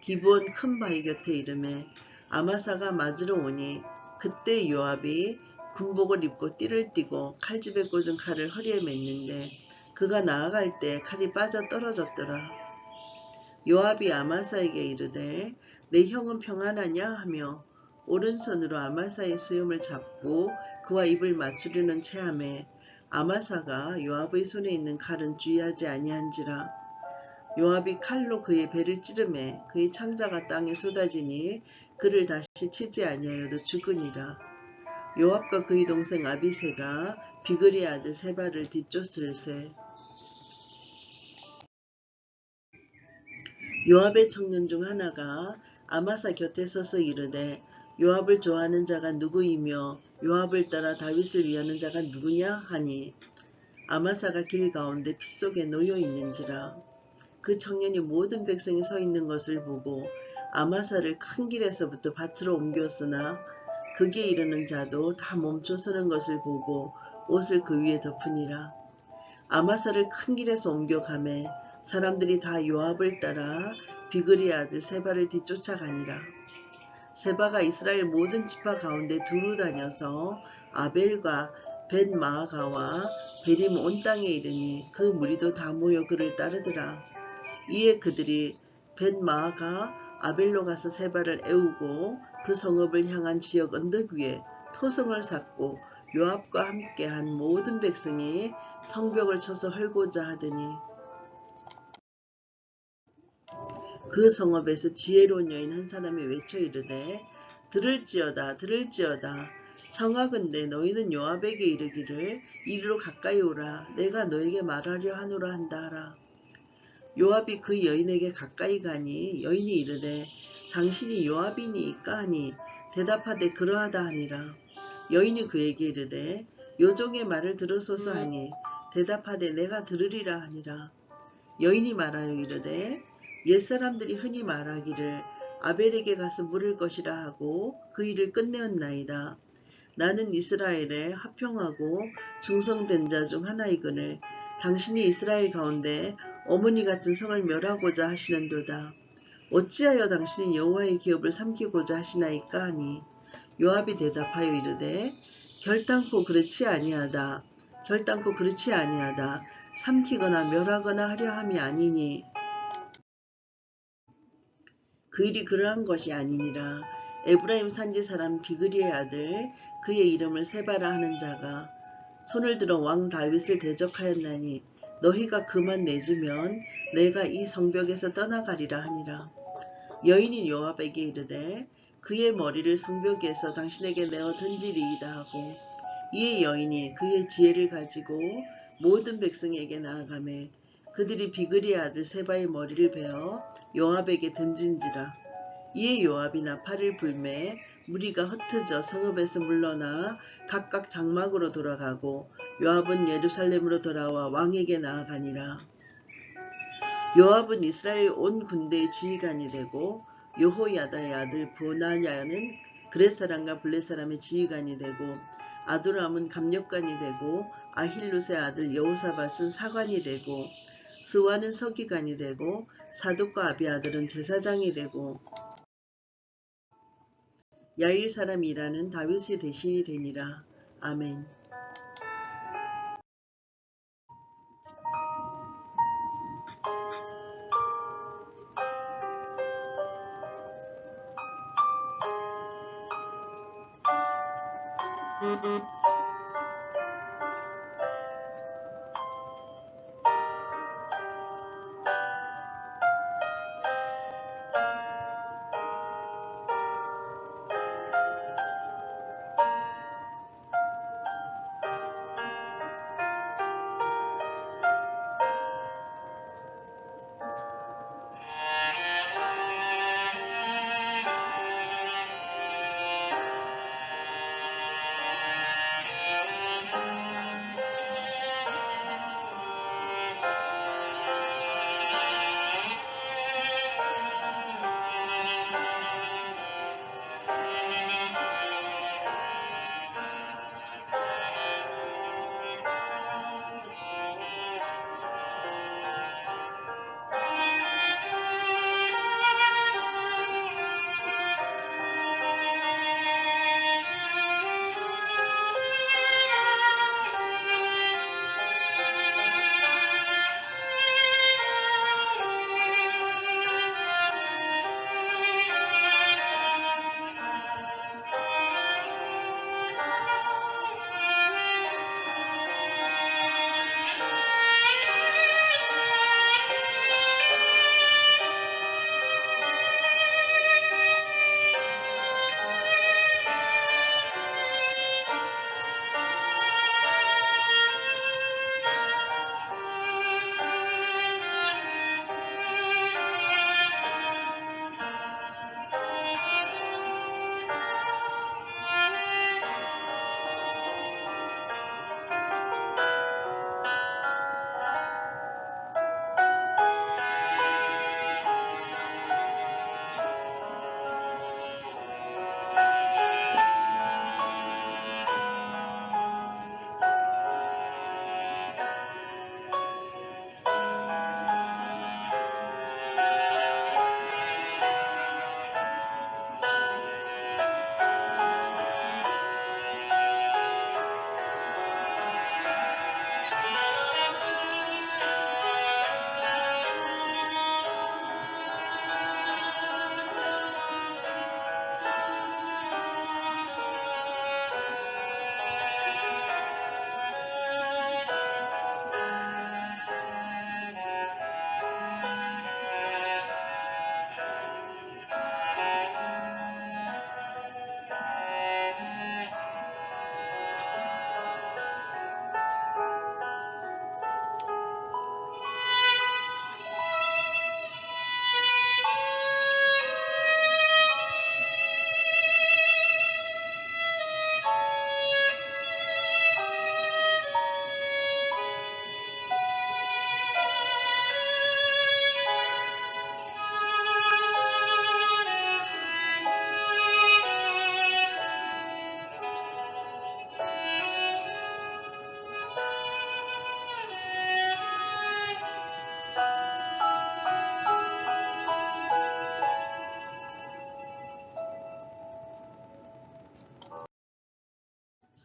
기브온 큰 바위 곁에 이르매 아마사가 맞으러 오니 그때 요압이 군복을 입고 띠를 띠고 칼집에 꽂은 칼을 허리에 맸는데 그가 나아갈 때 칼이 빠져 떨어졌더라. 요압이 아마사에게 이르되 내 형은 평안하냐 하며 오른손으로 아마사의 수염을 잡고 그와 입을 맞추려는 체함에 아마사가 요압의 손에 있는 칼은 주의하지 아니한지라. 요압이 칼로 그의 배를 찌르매 그의 창자가 땅에 쏟아지니 그를 다시 치지 아니하여도 죽으니라. 요압과 그의 동생 아비새가 비글의 아들 세바를 뒤쫓을세. 요압의 청년 중 하나가 아마사 곁에 서서 이르되 요압을 좋아하는 자가 누구이며 요압을 따라 다윗을 위하는 자가 누구냐 하니 아마사가 길 가운데 피 속에 놓여 있는지라. 그 청년이 모든 백성이 서 있는 것을 보고 아마사를 큰 길에서부터 밭으로 옮겼으나 극에 이르는 자도 다 멈춰 서는 것을 보고 옷을 그 위에 덮으니라. 아마사를 큰 길에서 옮겨가매 사람들이 다 요압을 따라 비글의 아들 세바를 뒤쫓아가니라. 세바가 이스라엘 모든 지파 가운데 두루 다녀서 아벨과 벳마아가와 베림 온 땅에 이르니 그 무리도 다 모여 그를 따르더라. 이에 그들이 벳마아가 아벨로 가서 세바를 애우고 그 성읍을 향한 지역 언덕 위에 토성을 쌓고 요압과 함께한 모든 백성이 성벽을 쳐서 헐고자 하더니 그 성읍에서 지혜로운 여인 한 사람이 외쳐 이르되 들을지어다 들을지어다 청하건대 너희는 요압에게 이르기를 이리로 가까이 오라 내가 너에게 말하려 하노라 한다 하라. 요압이 그 여인에게 가까이 가니 여인이 이르되 당신이 요압이니까 하니 대답하되 그러하다 하니라. 여인이 그에게 이르되 요종의 말을 들으소서 하니 대답하되 내가 들으리라 하니라. 여인이 말하여 이르되 옛사람들이 흔히 말하기를 아벨에게 가서 물을 것이라 하고 그 일을 끝내었나이다. 나는 이스라엘에 화평하고 충성된 자 중 하나이거늘 당신이 이스라엘 가운데 어머니 같은 성을 멸하고자 하시는도다. 어찌하여 당신이 여호와의 기업을 삼키고자 하시나이까 하니 요압이 대답하여 이르되 결단코 그렇지 아니하다. 결단코 그렇지 아니하다. 삼키거나 멸하거나 하려 함이 아니니 그 일이 그러한 것이 아니니라. 에브라임 산지 사람 비그리의 아들 그의 이름을 세바라 하는 자가 손을 들어 왕 다윗을 대적하였나니 너희가 그만 내주면 내가 이 성벽에서 떠나가리라 하니라. 여인이 요압에게 이르되 그의 머리를 성벽에서 당신에게 내어 던지리이다 하고 이에 여인이 그의 지혜를 가지고 모든 백성에게 나아가매 그들이 비그리의 아들 세바의 머리를 베어 요압에게 던진지라. 이에 요압이 나팔을 불매 무리가 흩어져 성읍에서 물러나 각각 장막으로 돌아가고 요압은 예루살렘으로 돌아와 왕에게 나아가니라. 요압은 이스라엘 온 군대의 지휘관이 되고 여호야다의 아들 보나냐는 그렛 사람과 블렛 사람의 지휘관이 되고 아도람은 감력관이 되고 아힐룻의 아들 여호사밧은 사관이 되고 스와는 서기관이 되고 사독과 아비아들은 제사장이 되고 야일 사람 이라는 다윗의 대신이 되니라. 아멘.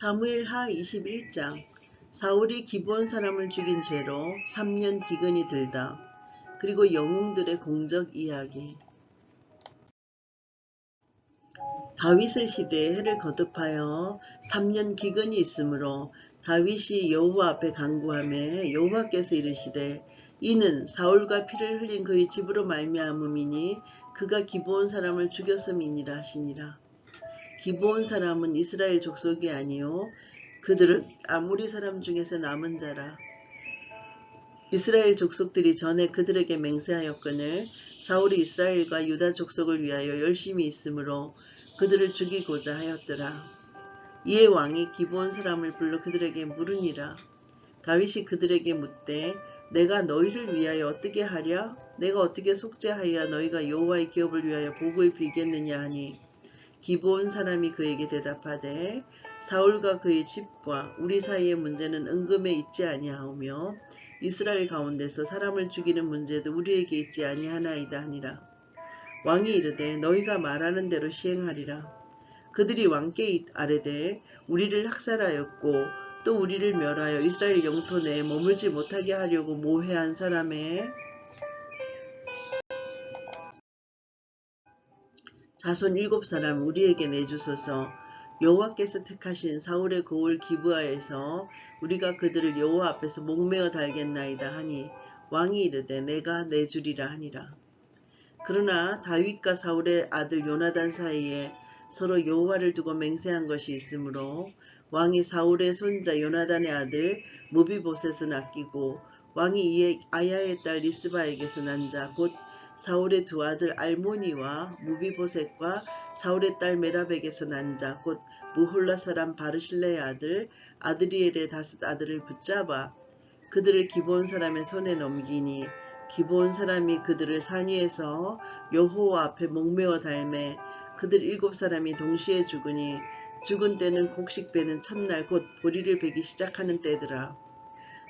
사무엘하 21장. 사울이 기브온 사람을 죽인 죄로 3년 기근이 들다. 그리고 영웅들의 공적 이야기. 다윗의 시대에 해를 거듭하여 3년 기근이 있으므로 다윗이 여호와 앞에 간구하매 여호와께서 이르시되 이는 사울과 피를 흘린 그의 집으로 말미암음이니 그가 기브온 사람을 죽였음이니라 하시니라. 기브온 사람은 이스라엘 족속이 아니요 그들은 아모리 사람 중에서 남은 자라. 이스라엘 족속들이 전에 그들에게 맹세하였거늘 사울이 이스라엘과 유다 족속을 위하여 열심히 있으므로 그들을 죽이고자 하였더라. 이에 왕이 기브온 사람을 불러 그들에게 물으니라. 다윗이 그들에게 묻되 내가 너희를 위하여 어떻게 하랴? 내가 어떻게 속죄하여 너희가 여호와의 기업을 위하여 복을 빌겠느냐 하니 기브온 사람이 그에게 대답하되 사울과 그의 집과 우리 사이의 문제는 은금에 있지 아니하오며 이스라엘 가운데서 사람을 죽이는 문제도 우리에게 있지 아니하나이다 하니라. 왕이 이르되 너희가 말하는 대로 시행하리라. 그들이 왕께 아뢰되 우리를 학살하였고 또 우리를 멸하여 이스라엘 영토 내에 머물지 못하게 하려고 모해한 사람의 자손 7사람 우리에게 내주소서. 여호와께서 택하신 사울의 고을 기브아에서 우리가 그들을 여호와 앞에서 목매어 달겠나이다 하니 왕이 이르되 내가 내주리라 하니라. 그러나 다윗과 사울의 아들 요나단 사이에 서로 여호와를 두고 맹세한 것이 있으므로 왕이 사울의 손자 요나단의 아들 무비보셋은 아끼고 왕이 이에 아야의 딸 리스바에게서 난 자 곧 사울의 두 아들 알모니와 무비보셋과 사울의 딸 메랍에게서 난 자 곧 무홀라 사람 바르실레의 아들 아드리엘의 5 아들을 붙잡아 그들을 기브온 사람의 손에 넘기니 기브온 사람이 그들을 산 위에서 여호와 앞에 목매어 달매 그들 7사람이 동시에 죽으니 죽은 때는 곡식 베는 첫날 곧 보리를 베기 시작하는 때더라.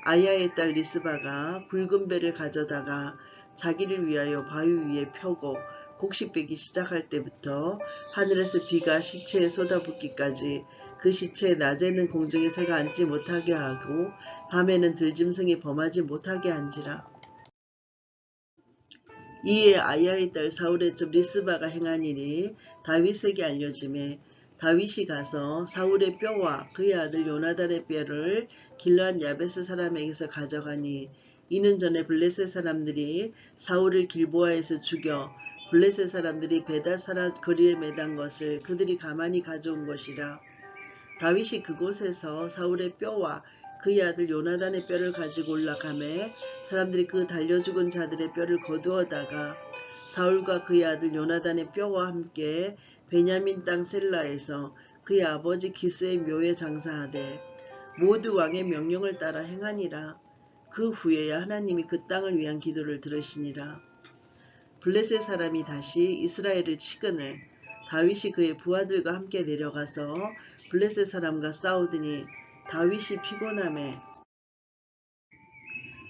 아야의 딸 리스바가 굵은 배를 가져다가 자기를 위하여 바위 위에 펴고 곡식 베기 시작할 때부터 하늘에서 비가 시체에 쏟아붓기까지 그 시체에 낮에는 공중의 새가 앉지 못하게 하고 밤에는 들짐승이 범하지 못하게 한지라. 이에 아야의 딸 사울의 집 리스바가 행한 일이 다윗에게 알려지매 다윗이 가서 사울의 뼈와 그의 아들 요나단의 뼈를 길르앗 야베스 사람에게서 가져가니 이는 전에 블레셋 사람들이 사울을 길보아에서 죽여 블레셋 사람들이 베다사라 거리에 매단 것을 그들이 가만히 가져온 것이라. 다윗이 그곳에서 사울의 뼈와 그의 아들 요나단의 뼈를 가지고 올라가매 사람들이 그 달려 죽은 자들의 뼈를 거두어다가 사울과 그의 아들 요나단의 뼈와 함께 베냐민 땅 셀라에서 그의 아버지 기스의 묘에 장사하되 모두 왕의 명령을 따라 행하니라. 그 후에야 하나님이 그 땅을 위한 기도를 들으시니라. 블레셋 사람이 다시 이스라엘을 치거늘 다윗이 그의 부하들과 함께 내려가서 블레셋 사람과 싸우더니 다윗이 피곤함에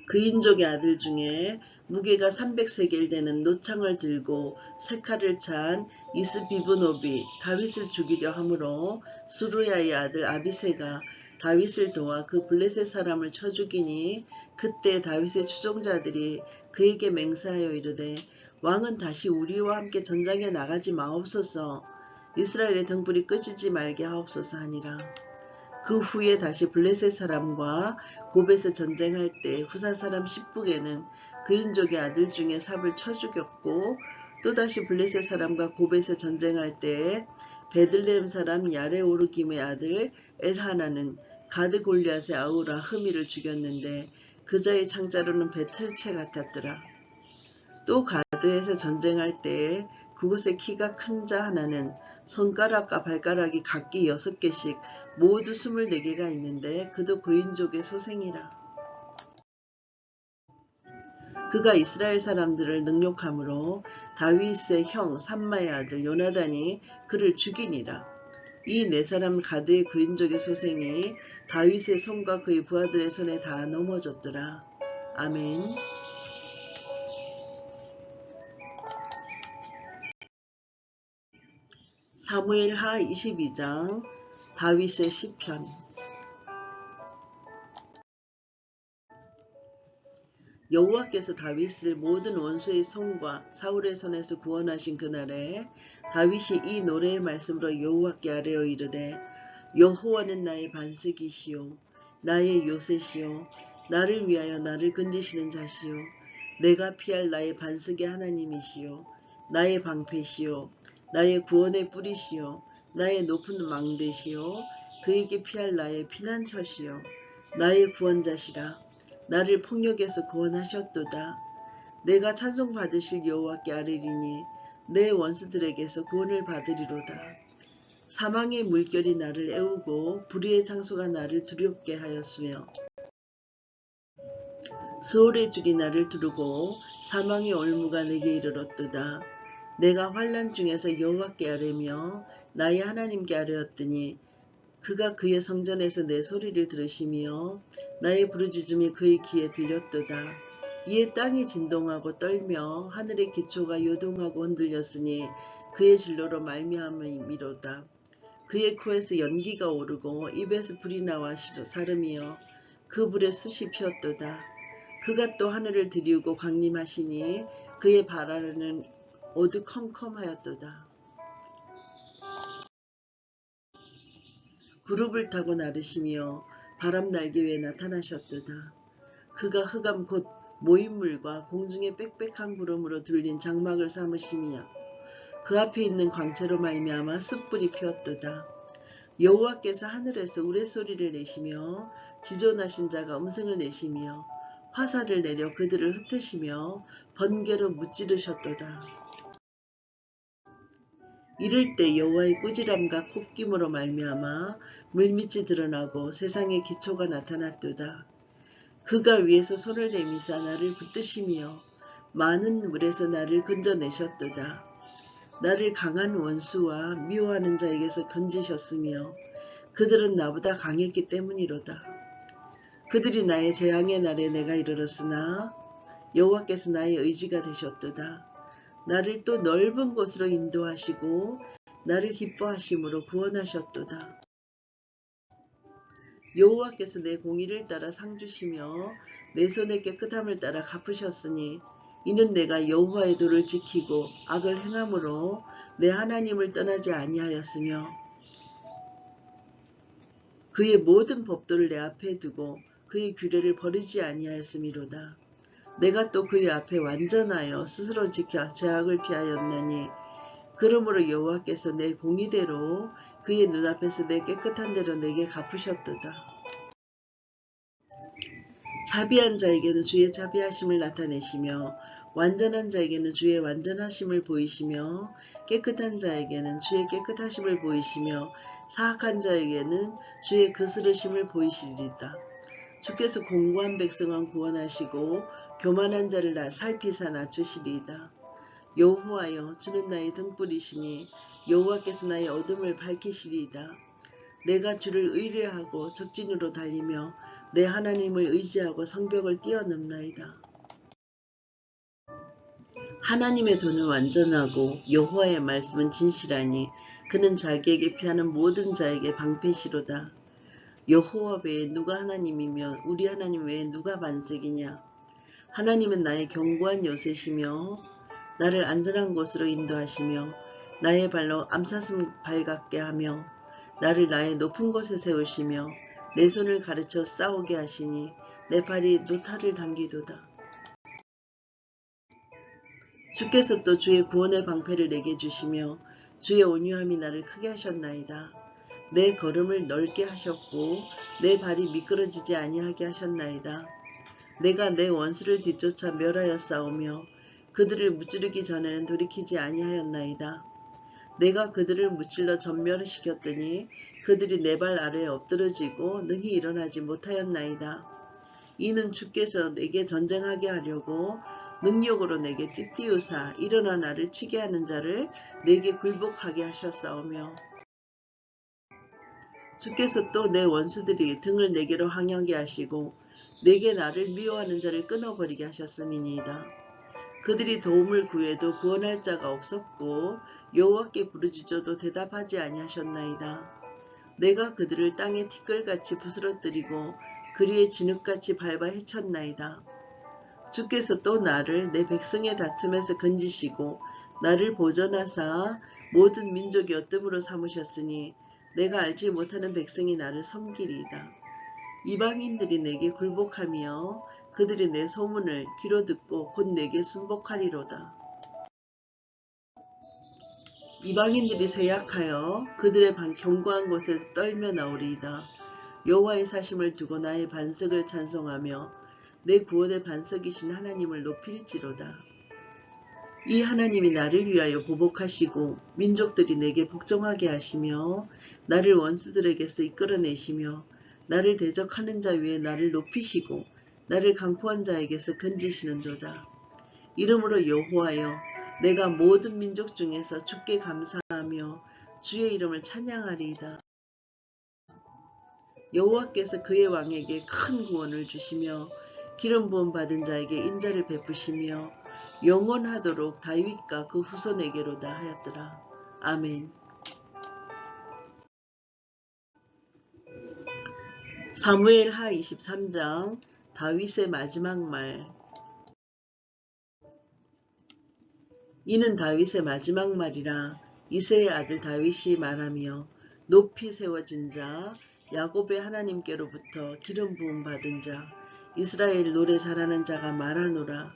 그인족의 아들 중에 무게가 300세겔 되는 노창을 들고 세 칼을 찬 이스비브노비 다윗을 죽이려 하므로 수루야의 아들 아비새가 다윗을 도와 그 블레셋 사람을 쳐 죽이니 그때 다윗의 추종자들이 그에게 맹세하여 이르되 왕은 다시 우리와 함께 전장에 나가지 마옵소서. 이스라엘의 등불이 꺼지지 말게 하옵소서 하니라. 그 후에 다시 블레셋 사람과 곱에서 전쟁할 때 후사 사람 십북에는 그인족의 아들 중에 삽을 쳐 죽였고 또다시 블레셋 사람과 곱에서 전쟁할 때에 베들레헴 사람 야레오르김의 아들 엘하나는 가드 골리앗의 아우라 흐미를 죽였는데 그자의 창자로는 배틀채 같았더라. 또 가드에서 전쟁할 때에 그곳에 키가 큰 자 하나는 손가락과 발가락이 각기 6개씩 모두 24개가 있는데 그도 그인족의 소생이라. 그가 이스라엘 사람들을 능욕함으로 다윗의 형 삼마의 아들 요나단이 그를 죽이니라. 이 4사람 가드의 그인족의 소생이 다윗의 손과 그의 부하들의 손에 다 넘어졌더라. 아멘. 사무엘하 22장. 다윗의 시편. 여호와께서 다윗을 모든 원수의 손과 사울의 손에서 구원하신 그날에 다윗이 이 노래의 말씀으로 여호와께 아뢰어 이르되 여호와는 나의 반석이시요 나의 요새시요 나를 위하여 나를 건지시는 자시요 내가 피할 나의 반석의 하나님이시요 나의 방패시요 나의 구원의 뿌리시요 나의 높은 망대시요 그에게 피할 나의 피난처시요 나의 구원자시라. 나를 폭력에서 구원하셨도다. 내가 찬송 받으실 여호와께 아뢰리니 내 원수들에게서 구원을 받으리로다. 사망의 물결이 나를 애우고 불의의 장소가 나를 두렵게 하였으며 수월의 줄이 나를 두르고 사망의 올무가 내게 이르렀도다. 내가 환난 중에서 여호와께 아뢰며 나의 하나님께 아뢰었더니 그가 그의 성전에서 내 소리를 들으시며 나의 부르짖음이 그의 귀에 들렸도다. 이에 땅이 진동하고 떨며 하늘의 기초가 요동하고 흔들렸으니 그의 진로로 말미암음이로다. 그의 코에서 연기가 오르고 입에서 불이 나와 사름이여 그 불에 숯이 피었도다. 그가 또 하늘을 들이우고 강림하시니 그의 발 아래는 어두컴컴하였도다. 구룹을 타고 나르시며 바람 날개 위에 나타나셨도다. 그가 흑암 곧 모인물과 공중의 빽빽한 구름으로 둘린 장막을 삼으시며 그 앞에 있는 광채로 말미암아 숯불이 피었도다. 여호와께서 하늘에서 우레소리를 내시며 지존하신 자가 음성을 내시며 화살을 내려 그들을 흩으시며 번개로 무찌르셨도다. 이를 때 여호와의 꾸지람과 콧김으로 말미암아 물밑이 드러나고 세상의 기초가 나타났도다. 그가 위에서 손을 내미사 나를 붙드시며 많은 물에서 나를 건져내셨도다. 나를 강한 원수와 미워하는 자에게서 건지셨으며 그들은 나보다 강했기 때문이로다. 그들이 나의 재앙의 날에 내가 이르렀으나 여호와께서 나의 의지가 되셨도다. 나를 또 넓은 곳으로 인도하시고 나를 기뻐하심으로 구원하셨도다. 여호와께서 내 공의를 따라 상 주시며 내 손의 깨끗함을 따라 갚으셨으니 이는 내가 여호와의 도를 지키고 악을 행함으로 내 하나님을 떠나지 아니하였으며 그의 모든 법도를 내 앞에 두고 그의 규례를 버리지 아니하였음이로다. 내가 또 그의 앞에 완전하여 스스로 지켜 죄악을 피하였나니 그러므로 여호와께서 내 공의대로 그의 눈앞에서 내 깨끗한 대로 내게 갚으셨도다. 자비한 자에게는 주의 자비하심을 나타내시며 완전한 자에게는 주의 완전하심을 보이시며 깨끗한 자에게는 주의 깨끗하심을 보이시며 사악한 자에게는 주의 거스르심을 보이시리이다. 주께서 공고한 백성은 구원하시고 교만한 자를 살피사 낮추시리이다. 여호와여 주는 나의 등불이시니 여호와께서 나의 어둠을 밝히시리이다. 내가 주를 의뢰하고 적진으로 달리며 내 하나님을 의지하고 성벽을 뛰어넘나이다. 하나님의 도는 완전하고 여호와의 말씀은 진실하니 그는 자기에게 피하는 모든 자에게 방패시로다. 여호와 외에 누가 하나님이며 우리 하나님 외에 누가 반석이냐. 하나님은 나의 견고한 요새시며 나를 안전한 곳으로 인도하시며 나의 발로 암사슴 발 같게 하며 나를 나의 높은 곳에 세우시며 내 손을 가르쳐 싸우게 하시니 내 발이 노타를 당기도다. 주께서 또 주의 구원의 방패를 내게 주시며 주의 온유함이 나를 크게 하셨나이다. 내 걸음을 넓게 하셨고 내 발이 미끄러지지 아니하게 하셨나이다. 내가 내 원수를 뒤쫓아 멸하여 싸우며 그들을 무찌르기 전에는 돌이키지 아니하였나이다. 내가 그들을 무찔러 전멸시켰더니 그들이 내 발 아래에 엎드러지고 능히 일어나지 못하였나이다. 이는 주께서 내게 전쟁하게 하려고 능력으로 내게 띠띠우사 일어나 나를 치게 하는 자를 내게 굴복하게 하셨사오며 주께서 또 내 원수들이 등을 내게로 항하게 하시고 내게 나를 미워하는 자를 끊어버리게 하셨음이니이다. 그들이 도움을 구해도 구원할 자가 없었고 여호와께 부르짖어도 대답하지 아니하셨나이다. 내가 그들을 땅에 티끌같이 부스러뜨리고 그리에 진흙같이 밟아 헤쳤나이다. 주께서 또 나를 내 백성의 다툼에서 건지시고 나를 보존하사 모든 민족이 어뜸으로 삼으셨으니 내가 알지 못하는 백성이 나를 섬기리이다. 이방인들이 내게 굴복하며 그들이 내 소문을 귀로 듣고 곧 내게 순복하리로다. 이방인들이 쇠약하여 그들의 견고한 곳에 떨며 나오리이다. 여호와의 사심을 두고 나의 반석을 찬송하며 내 구원의 반석이신 하나님을 높일지로다. 이 하나님이 나를 위하여 보복하시고 민족들이 내게 복종하게 하시며 나를 원수들에게서 이끌어내시며 나를 대적하는 자 위에 나를 높이시고 나를 강포한 자에게서 건지시는도다. 이러므로 여호와여, 내가 모든 민족 중에서 주께 감사하며 주의 이름을 찬양하리이다. 여호와께서 그의 왕에게 큰 구원을 주시며 기름 부음 받은 자에게 인자를 베푸시며 영원하도록 다윗과 그 후손에게로다 하였더라. 아멘. 사무엘하 23장 다윗의 마지막 말. 이는 다윗의 마지막 말이라. 이새의 아들 다윗이 말하며 높이 세워진 자 야곱의 하나님께로부터 기름 부음 받은 자 이스라엘 노래 잘하는 자가 말하노라.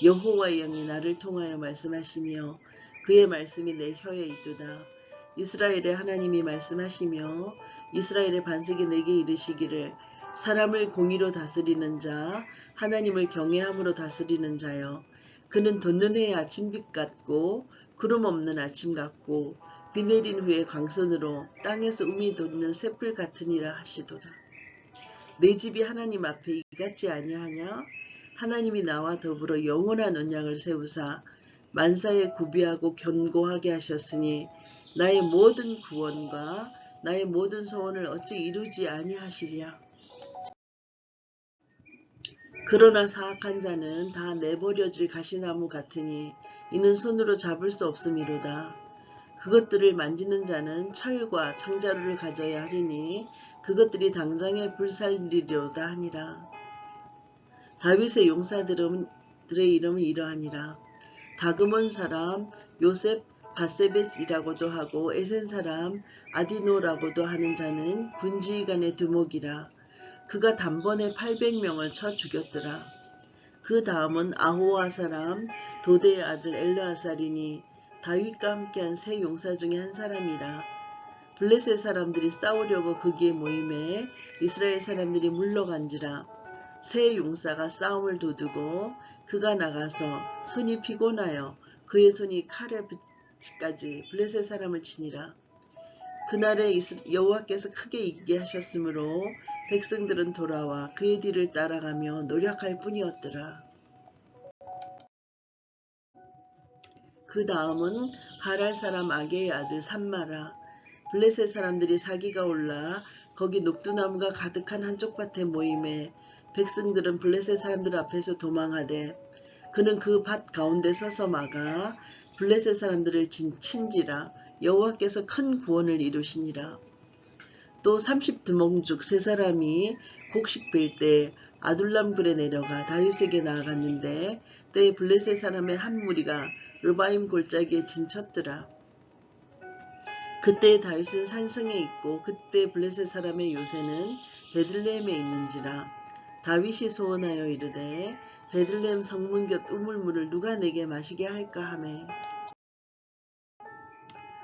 여호와의 영이 나를 통하여 말씀하시며 그의 말씀이 내 혀에 있도다. 이스라엘의 하나님이 말씀하시며 이스라엘의 반석이 내게 이르시기를 사람을 공의로 다스리는 자 하나님을 경외함으로 다스리는 자여, 그는 돋는 해의 아침빛 같고 구름 없는 아침 같고 비 내린 후에 광선으로 땅에서 음이 돋는 새풀 같으니라 하시도다. 내 집이 하나님 앞에 이같지 아니하냐? 하나님이 나와 더불어 영원한 언약을 세우사 만사에 구비하고 견고하게 하셨으니 나의 모든 구원과 나의 모든 소원을 어찌 이루지 아니하시랴. 그러나 사악한 자는 다 내버려질 가시나무 같으니 이는 손으로 잡을 수 없음이로다. 그것들을 만지는 자는 철과 창자루를 가져야 하리니 그것들이 당장에 불살리리로다 하니라. 다윗의 용사들의 이름은 이러하니라. 다그몬 사람 요셉 바세벳이라고도 하고 에센 사람 아디노라고도 하는 자는 군지휘관의 두목이라. 그가 단번에 800명을 쳐 죽였더라. 그 다음은 아호와 사람 도대의 아들 엘르아살이니 다윗과 함께한 세 용사 중에 한 사람이라. 블레셋 사람들이 싸우려고 거기에 모임에 이스라엘 사람들이 물러간지라. 세 용사가 싸움을 도두고 그가 나가서 손이 피곤하여 그의 손이 칼에 붙이까지 블레셋 사람을 치니라. 그날에 여호와께서 크게 이기게 하셨으므로 백성들은 돌아와 그의 뒤를 따라가며 노력할 뿐이었더라. 그 다음은 하랄 사람 아게의 아들 삼마라. 블레셋 사람들이 사기가 올라 거기 녹두나무가 가득한 한쪽 밭에 모임에 백성들은 블레셋 사람들 앞에서 도망하되 그는 그 밭 가운데 서서 막아 블레셋 사람들을 친지라. 여호와께서 큰 구원을 이루시니라. 또 30두목죽 세 사람이 곡식 빌 때 아둘람굴에 내려가 다윗에게 나아갔는데 때에 블레셋 사람의 한 무리가 르바임 골짜기에 진쳤더라. 그때 다윗은 산성에 있고 그때 블레셋 사람의 요새는 베들레헴에 있는지라. 다윗이 소원하여 이르되 베들레헴 성문 곁 우물물을 누가 내게 마시게 할까 하매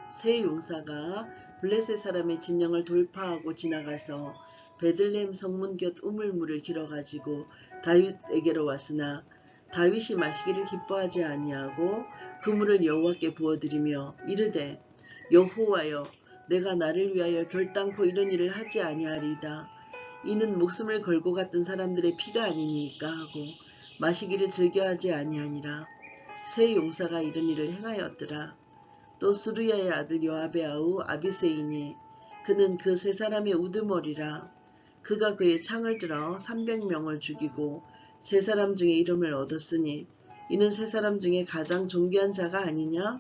세 용사가 블레셋 사람의 진영을 돌파하고 지나가서 베들레헴 성문 곁 우물물을 길어가지고 다윗에게로 왔으나 다윗이 마시기를 기뻐하지 아니하고 그 물을 여호와께 부어드리며 이르되 여호와여, 내가 나를 위하여 결단코 이런 일을 하지 아니하리이다. 이는 목숨을 걸고 갔던 사람들의 피가 아니니까 하고 마시기를 즐겨하지 아니하니라. 세 용사가 이런 일을 행하였더라. 또 스루야의 아들 요압의 아우 아비새이니 그는 그 세 사람의 우두머리라. 그가 그의 창을 들어 300명을 죽이고 세 사람 중에 이름을 얻었으니 이는 세 사람 중에 가장 존귀한 자가 아니냐?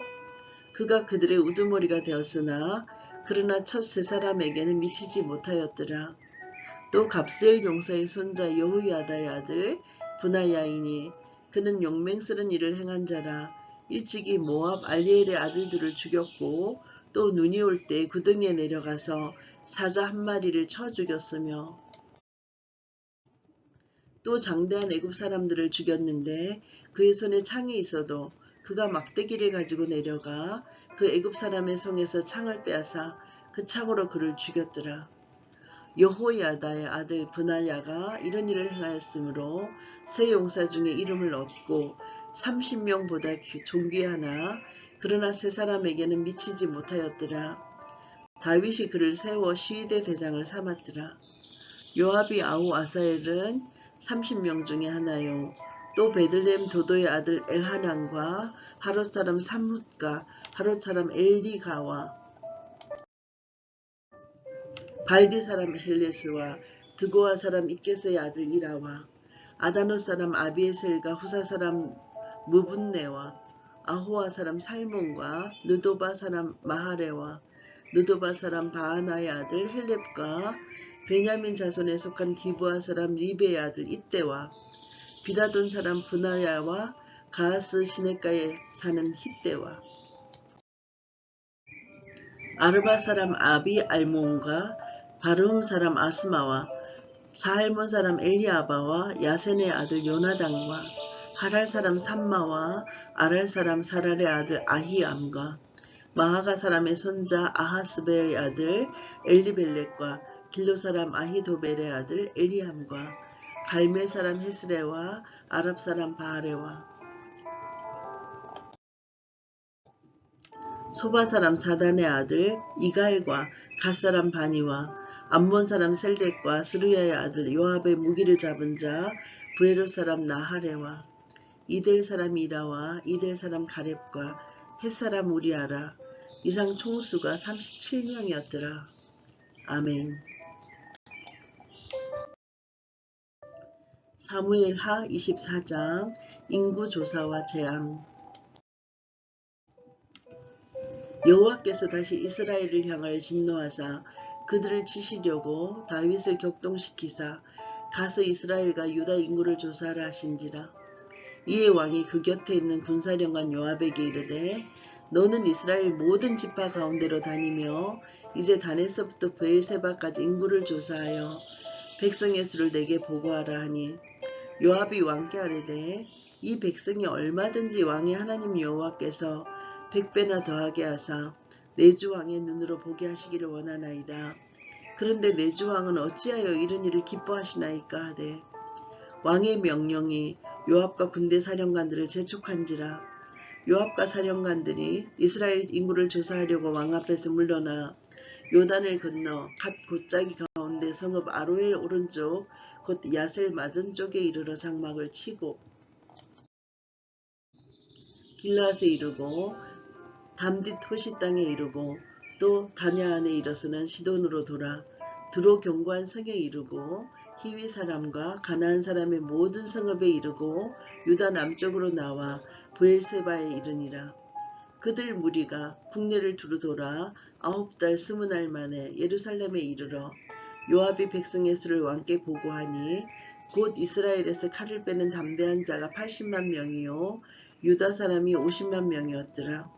그가 그들의 우두머리가 되었으나 그러나 첫 세 사람에게는 미치지 못하였더라. 또 갑스엘 용사의 손자 여호야다의 아들 브나야이니 그는 용맹스런 일을 행한 자라. 일찍이 모압 알리엘의 아들들을 죽였고 또 눈이 올 때 구덩이에 내려가서 사자 한 마리를 쳐 죽였으며 또 장대한 애굽 사람들을 죽였는데 그의 손에 창이 있어도 그가 막대기를 가지고 내려가 그 애굽 사람의 손에서 창을 빼앗아 그 창으로 그를 죽였더라. 여호야다의 아들 브나야가 이런 일을 행하였으므로 세 용사 중에 이름을 얻고 30명보다 존귀하나 그러나 세 사람에게는 미치지 못하였더라. 다윗이 그를 세워 시위대 대장을 삼았더라. 요압이 아우 아사엘은 30명 중에 하나요. 또 베들레헴 도도의 아들 엘하난과 하롯 사람 삼훗과 하롯 사람 엘리가와 발디 사람 헬레스와 드고아 사람 이게스의 아들 이라와 아다노 사람 아비에셀과 후사 사람 무분네와 아호아 사람 살몬과 느도바 사람 마하레와 느도바 사람 바하나의 아들 헬렙과 베냐민 자손에 속한 기브아 사람 리베의 아들 이때와 비라돈 사람 브나야와 가하스 시냇가에 사는 히때와 아르바 사람 아비 알몬과 바르흠 사람 아스마와 사할몬 사람 엘리아바와 야센의 아들 요나단과 하랄 사람 삼마와 아랄 사람 사랄의 아들 아히암과 마하가 사람의 손자 아하스베의 아들 엘리벨렉과 길로 사람 아히도벨의 아들 엘리함과 갈멜 사람 헤스레와 아랍 사람 바하레와 소바 사람 사단의 아들 이갈과 갓 사람 바니와 암몬 사람 셀렉과 스루야의 아들 요압의 무기를 잡은 자 브에롯 사람 나하레와 이델 사람 이라와 이델 사람 가렙과 헷 사람 우리아라. 이상 총수가 37명이었더라. 아멘. 사무엘하 24장 인구조사와 재앙. 여호와께서 다시 이스라엘을 향하여 진노하사 그들을 치시려고 다윗을 격동시키사 가서 이스라엘과 유다 인구를 조사하라 하신지라. 이에 왕이 그 곁에 있는 군사령관 요압에게 이르되 너는 이스라엘 모든 지파 가운데로 다니며 이제 단에서부터 브엘세바까지 인구를 조사하여 백성의 수를 내게 보고하라 하니 요압이 왕께 아뢰되 이 백성이 얼마든지 왕의 하나님 여호와께서 100배나 더하게 하사 내 주 왕의 눈으로 보게 하시기를 원하나이다. 그런데 내 주 왕은 어찌하여 이런 일을 기뻐하시나이까 하되 왕의 명령이 요압과 군대 사령관들을 재촉한지라. 요압과 사령관들이 이스라엘 인구를 조사하려고 왕 앞에서 물러나 요단을 건너 갓 곧자기 가운데 성읍 아로엘 오른쪽 곧 야셀 맞은쪽에 이르러 장막을 치고 길라앗에 이르고 담딧 호시 땅에 이르고 또 다냐 안에 이르서는 시돈으로 돌아 드로 견고한 성에 이르고 히위 사람과 가나안 사람의 모든 성읍에 이르고 유다 남쪽으로 나와 브엘세바에 이르니라. 그들 무리가 국내를 두루 돌아 9달 20날 만에 예루살렘에 이르러 요압이 백성의 수를 왕께 보고하니 곧 이스라엘에서 칼을 빼는 담대한 자가 80만 명이요 유다 사람이 50만 명이었더라.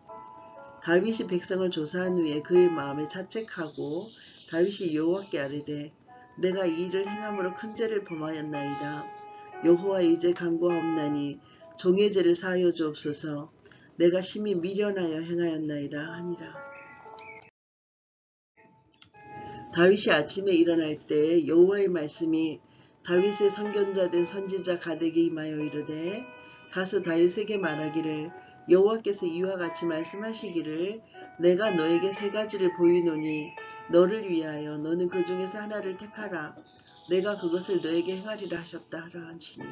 다윗이 백성을 조사한 후에 그의 마음에 자책하고 다윗이 여호와께 아뢰되 내가 이 일을 행함으로 큰 죄를 범하였나이다. 여호와 이제 간구하옵나니 종의 죄를 사하여 주옵소서. 내가 심히 미련하여 행하였나이다 하니라. 다윗이 아침에 일어날 때 여호와의 말씀이 다윗의 선견자 된 선지자 가덱에 임하여 이르되 가서 다윗에게 말하기를 여호와께서 이와 같이 말씀하시기를 내가 너에게 세 가지를 보이노니 너를 위하여 너는 그 중에서 하나를 택하라. 내가 그것을 너에게 행하리라 하셨다 하라 하시니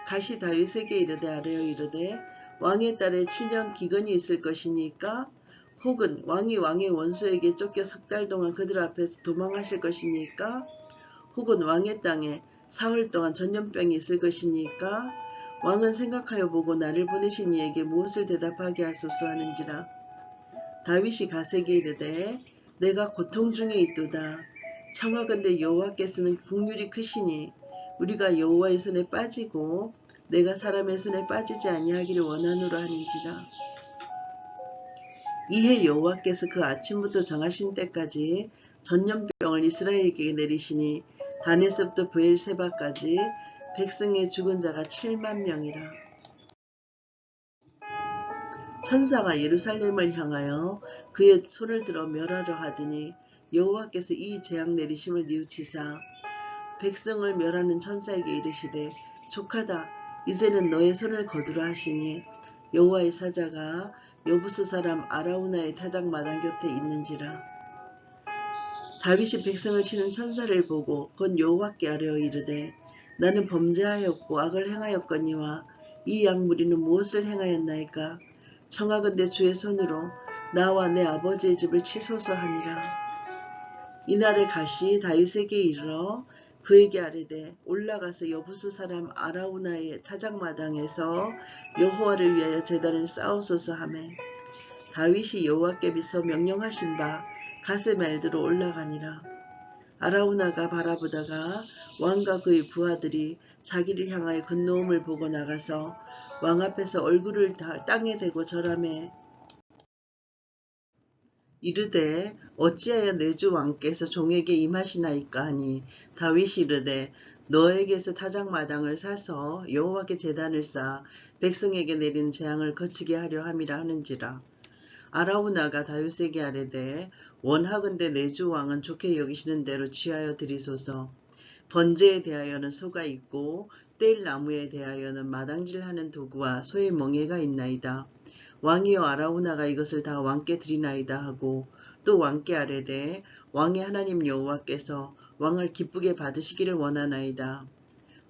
가시 다윗에게 이르되 아뢰어 이르되 왕의 딸에 7년 기근이 있을 것이니까 혹은 왕이 왕의 원수에게 쫓겨 석 달 동안 그들 앞에서 도망하실 것이니까 혹은 왕의 땅에 사흘 동안 전염병이 있을 것이니까 왕은 생각하여 보고 나를 보내신 이에게 무엇을 대답하게 하소서 하는지라. 다윗이 가세게 이르되 내가 고통 중에 있도다. 청하건대 여호와께서는 긍휼이 크시니 우리가 여호와의 손에 빠지고 내가 사람의 손에 빠지지 아니하기를 원하노라 하는지라. 이해 여호와께서 그 아침부터 정하신 때까지 전염병을 이스라엘에게 내리시니 다네스부터 브엘세바까지 백성의 죽은 자가 7만 명이라. 천사가 예루살렘을 향하여 그의 손을 들어 멸하려 하더니 여호와께서 이 재앙 내리심을 뉘우치사 백성을 멸하는 천사에게 이르시되 족하다. 이제는 너의 손을 거두라 하시니 여호와의 사자가 여부스 사람 아라우나의 타작마당 곁에 있는지라. 다윗이 백성을 치는 천사를 보고 곧 여호와께 아뢰어 이르되 나는 범죄하였고 악을 행하였거니와 이 양무리는 무엇을 행하였나이까. 청하건대 주의 손으로 나와 내 아버지의 집을 치소서 하니라. 이날에 가시 다윗에게 이르러 그에게 아뢰되 올라가서 여부수 사람 아라우나의 타작마당에서 여호와를 위하여 제단을 쌓으소서 하매 다윗이 여호와께 비서 명령하신 바 가세멜드로 올라가니라. 아라우나가 바라보다가 왕과 그의 부하들이 자기를 향하여 근노음을 보고 나가서 왕 앞에서 얼굴을 땅에 대고 절하매 이르되 어찌하여 내 주 왕께서 종에게 임하시나이까 하니 다윗이 이르되 너에게서 타작마당을 사서 여호와께 제단을 쌓아 백성에게 내리는 재앙을 거치게 하려 함이라 하는지라. 아라우나가 다윗에게 아뢰되 원하건대 내 주 왕은 좋게 여기시는 대로 취하여 드리소서. 번제에 대하여는 소가 있고 뗄 나무에 대하여는 마당질하는 도구와 소의 멍에가 있나이다. 왕이여 아라우나가 이것을 다 왕께 드리나이다 하고 또 왕께 아뢰되 왕의 하나님 여호와께서 왕을 기쁘게 받으시기를 원하나이다.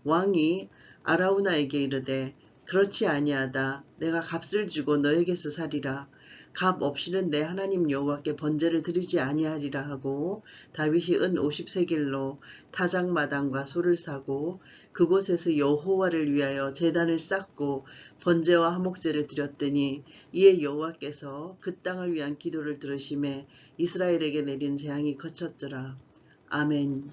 왕이 아라우나에게 이르되 그렇지 아니하다. 내가 값을 주고 너에게서 사리라. 값 없이는 내 하나님 여호와께 번제를 드리지 아니하리라 하고 다윗이 은 50세겔로 타작마당과 소를 사고 그곳에서 여호와를 위하여 제단을 쌓고 번제와 화목제를 드렸더니 이에 여호와께서 그 땅을 위한 기도를 들으심에 이스라엘에게 내린 재앙이 그쳤더라. 아멘.